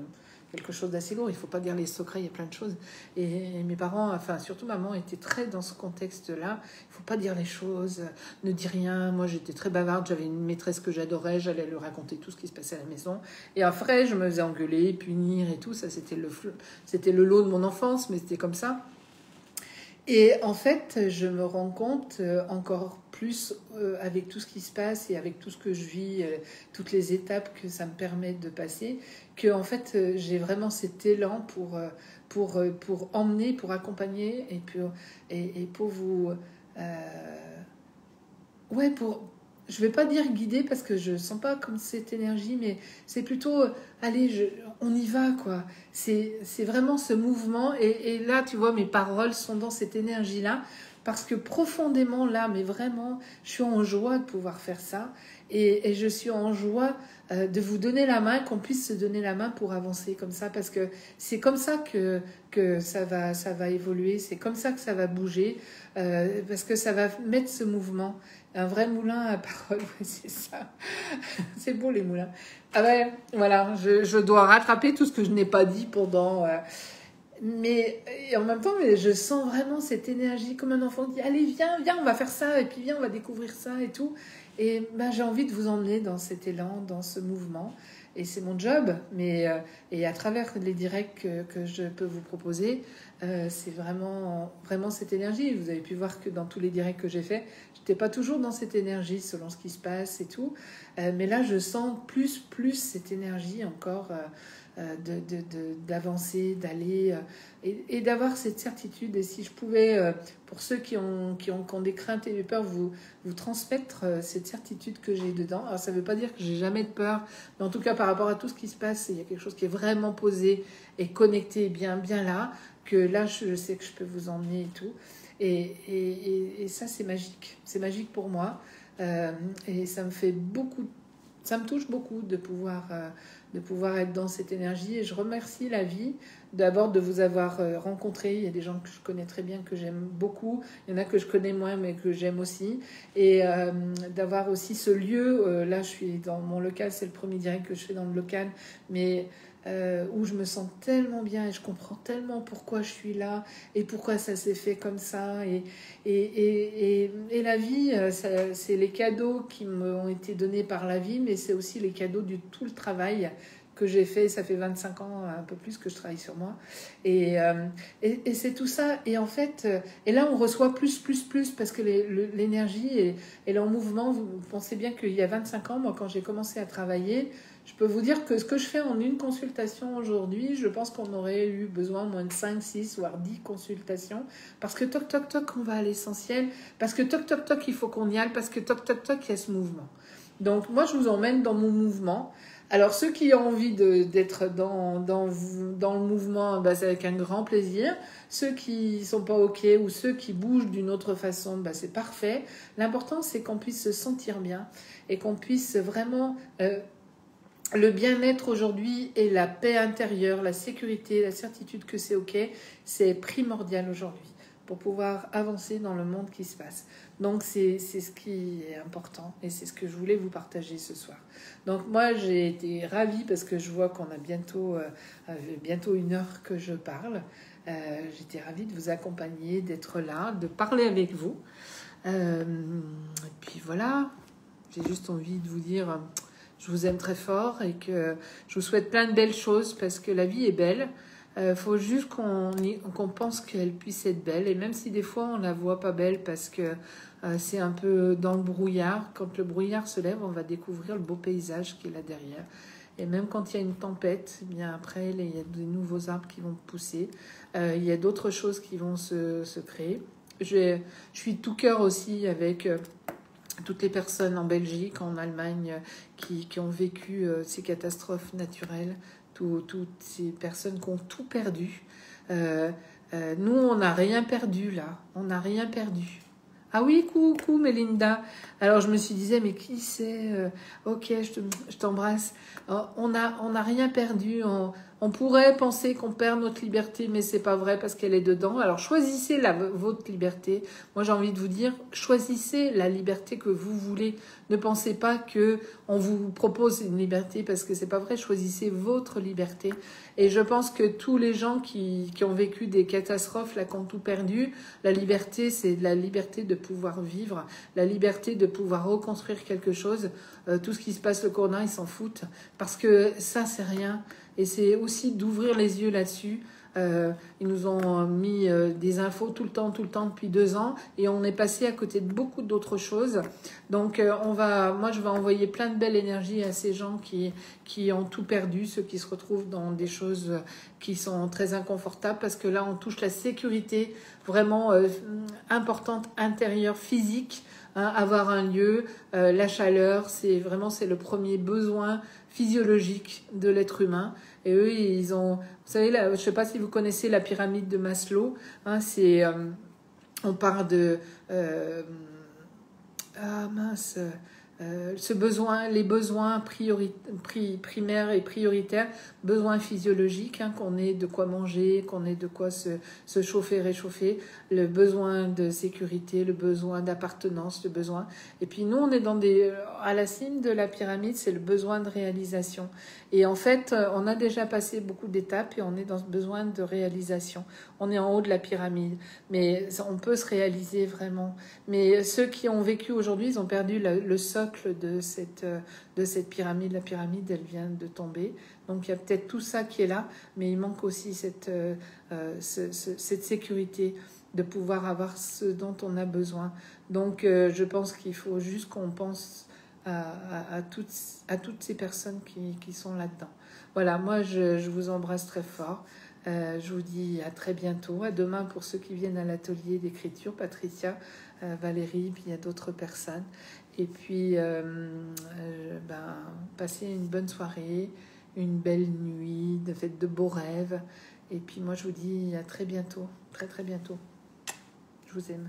quelque chose d'assez lourd. Il faut pas dire les secrets, il y a plein de choses. Et mes parents, enfin surtout maman, étaient très dans ce contexte-là. Il faut pas dire les choses, ne dis rien. Moi, j'étais très bavarde. J'avais une maîtresse que j'adorais. J'allais lui raconter tout ce qui se passait à la maison. Et après, je me faisais engueuler, punir et tout. Ça, c'était le lot de mon enfance, mais c'était comme ça. Et en fait, je me rends compte encore plus avec tout ce qui se passe et avec tout ce que je vis, toutes les étapes que ça me permet de passer, que en fait, j'ai vraiment cet élan pour emmener, pour accompagner et pour vous... ouais, je vais pas dire guider parce que je sens pas comme cette énergie, mais c'est plutôt, allez, on y va, quoi. C'est vraiment ce mouvement. Et là, tu vois, mes paroles sont dans cette énergie-là. Parce que profondément, là, mais vraiment, je suis en joie de pouvoir faire ça. Et je suis en joie de vous donner la main, qu'on puisse se donner la main pour avancer comme ça. Parce que c'est comme ça que ça va évoluer. C'est comme ça que ça va bouger. Parce que ça va mettre ce mouvement. Un vrai moulin à parole, ouais, c'est ça. C'est beau les moulins. Ah ouais, voilà, je dois rattraper tout ce que je n'ai pas dit pendant... mais et en même temps, mais je sens vraiment cette énergie comme un enfant qui dit allez, viens, on va faire ça, et puis viens, on va découvrir ça et tout. Et ben, j'ai envie de vous emmener dans cet élan, dans ce mouvement. Et c'est mon job, mais et à travers les directs que je peux vous proposer, c'est vraiment cette énergie. Vous avez pu voir que dans tous les directs que j'ai faits, j'étais pas toujours dans cette énergie selon ce qui se passe et tout. Mais là, je sens plus cette énergie encore d'avancer, d'aller et d'avoir cette certitude. Et si je pouvais, pour ceux qui ont des craintes et des peurs, vous transmettre cette certitude que j'ai dedans. Alors ça ne veut pas dire que j'ai jamais de peur, mais en tout cas par rapport à tout ce qui se passe, il y a quelque chose qui est vraiment posé et connecté bien là, que là je sais que je peux vous emmener et tout. Et ça c'est magique pour moi. Et ça me fait beaucoup, ça me touche beaucoup de pouvoir être dans cette énergie. Et je remercie la vie d'abord de vous avoir rencontré. Il y a des gens que je connais très bien, que j'aime beaucoup. Il y en a que je connais moins, mais que j'aime aussi. Et d'avoir aussi ce lieu. Là, je suis dans mon local. C'est le premier direct que je fais dans le local. Mais où je me sens tellement bien et je comprends tellement pourquoi je suis là et pourquoi ça s'est fait comme ça. Et la vie, c'est les cadeaux qui m'ont été donnés par la vie, mais c'est aussi les cadeaux du tout le travail que j'ai fait. Ça fait 25 ans, un peu plus, que je travaille sur moi. Et c'est tout ça. Et en fait, et là, on reçoit plus, parce que l'énergie est là en mouvement. Vous pensez bien qu'il y a 25 ans, moi, quand j'ai commencé à travailler, je peux vous dire que ce que je fais en une consultation aujourd'hui, je pense qu'on aurait eu besoin moins de 5, 6, voire 10 consultations. Parce que toc, on va à l'essentiel. Parce que toc, il faut qu'on y aille. Parce que toc, il y a ce mouvement. Donc, moi, je vous emmène dans mon mouvement. Alors, ceux qui ont envie d'être dans le mouvement, bah, c'est avec un grand plaisir. Ceux qui sont pas OK ou ceux qui bougent d'une autre façon, bah, c'est parfait. L'important, c'est qu'on puisse se sentir bien et qu'on puisse vraiment... le bien-être aujourd'hui et la paix intérieure, la sécurité, la certitude que c'est OK, c'est primordial aujourd'hui pour pouvoir avancer dans le monde qui se passe. Donc c'est ce qui est important et c'est ce que je voulais vous partager ce soir. Donc moi j'ai été ravie parce que je vois qu'on a bientôt 1 heure que je parle. J'étais ravie de vous accompagner, d'être là, de parler avec vous. Et puis voilà, j'ai juste envie de vous dire... Je vous aime très fort et que je vous souhaite plein de belles choses parce que la vie est belle. Faut juste qu'on pense qu'elle puisse être belle. Et même si des fois on la voit pas belle parce que c'est un peu dans le brouillard, quand le brouillard se lève, on va découvrir le beau paysage qui est là derrière. Et même quand il y a une tempête, eh bien après, il y a de nouveaux arbres qui vont pousser. Il y a d'autres choses qui vont se créer. Je suis tout cœur aussi avec... toutes les personnes en Belgique, en Allemagne, qui ont vécu ces catastrophes naturelles, toutes ces personnes qui ont tout perdu. Nous, on n'a rien perdu là, on n'a rien perdu. Ah oui, coucou Mélinda. Alors je me suis dit, mais qui c'est Ok, je t'embrasse. On n'a rien perdu. On pourrait penser qu'on perd notre liberté, mais c'est pas vrai parce qu'elle est dedans. Alors choisissez votre liberté. Moi j'ai envie de vous dire, choisissez la liberté que vous voulez. Ne pensez pas que on vous propose une liberté parce que c'est pas vrai. Choisissez votre liberté. Et je pense que tous les gens qui ont vécu des catastrophes, là, qui ont tout perdu, la liberté, c'est la liberté de pouvoir vivre, la liberté de pouvoir reconstruire quelque chose. Tout ce qui se passe le corona, ils s'en foutent parce que ça c'est rien. Et c'est aussi d'ouvrir les yeux là-dessus. Ils nous ont mis des infos tout le temps, depuis 2 ans. Et on est passé à côté de beaucoup d'autres choses. Donc, moi, je vais envoyer plein de belles énergies à ces gens qui ont tout perdu, ceux qui se retrouvent dans des choses qui sont très inconfortables. Parce que là, on touche la sécurité vraiment importante, intérieure, physique. Hein, avoir un lieu, la chaleur, c'est le premier besoin physiologique de l'être humain. Et eux, ils ont, vous savez, là, je ne sais pas si vous connaissez la pyramide de Maslow. Hein, on parle de, les besoins primaires et prioritaires, besoins physiologiques, hein, qu'on ait de quoi manger, qu'on ait de quoi se chauffer, réchauffer, le besoin de sécurité, le besoin d'appartenance, le besoin. Et puis nous, on est à la cime de la pyramide, c'est le besoin de réalisation. Et en fait, on a déjà passé beaucoup d'étapes et on est dans ce besoin de réalisation. On est en haut de la pyramide, mais on peut se réaliser vraiment. Mais ceux qui ont vécu aujourd'hui, ils ont perdu le socle de cette pyramide. La pyramide, elle vient de tomber. Donc il y a peut-être tout ça qui est là, mais il manque aussi cette sécurité de pouvoir avoir ce dont on a besoin. Donc je pense qu'il faut juste qu'on pense à toutes ces personnes qui sont là-dedans. Voilà, moi je vous embrasse très fort. Je vous dis à très bientôt, à demain pour ceux qui viennent à l'atelier d'écriture, Patricia, Valérie, puis il y a d'autres personnes. Et puis, passez une bonne soirée, une belle nuit, faites de beaux rêves. Et puis moi, je vous dis à très bientôt, très très bientôt. Je vous aime.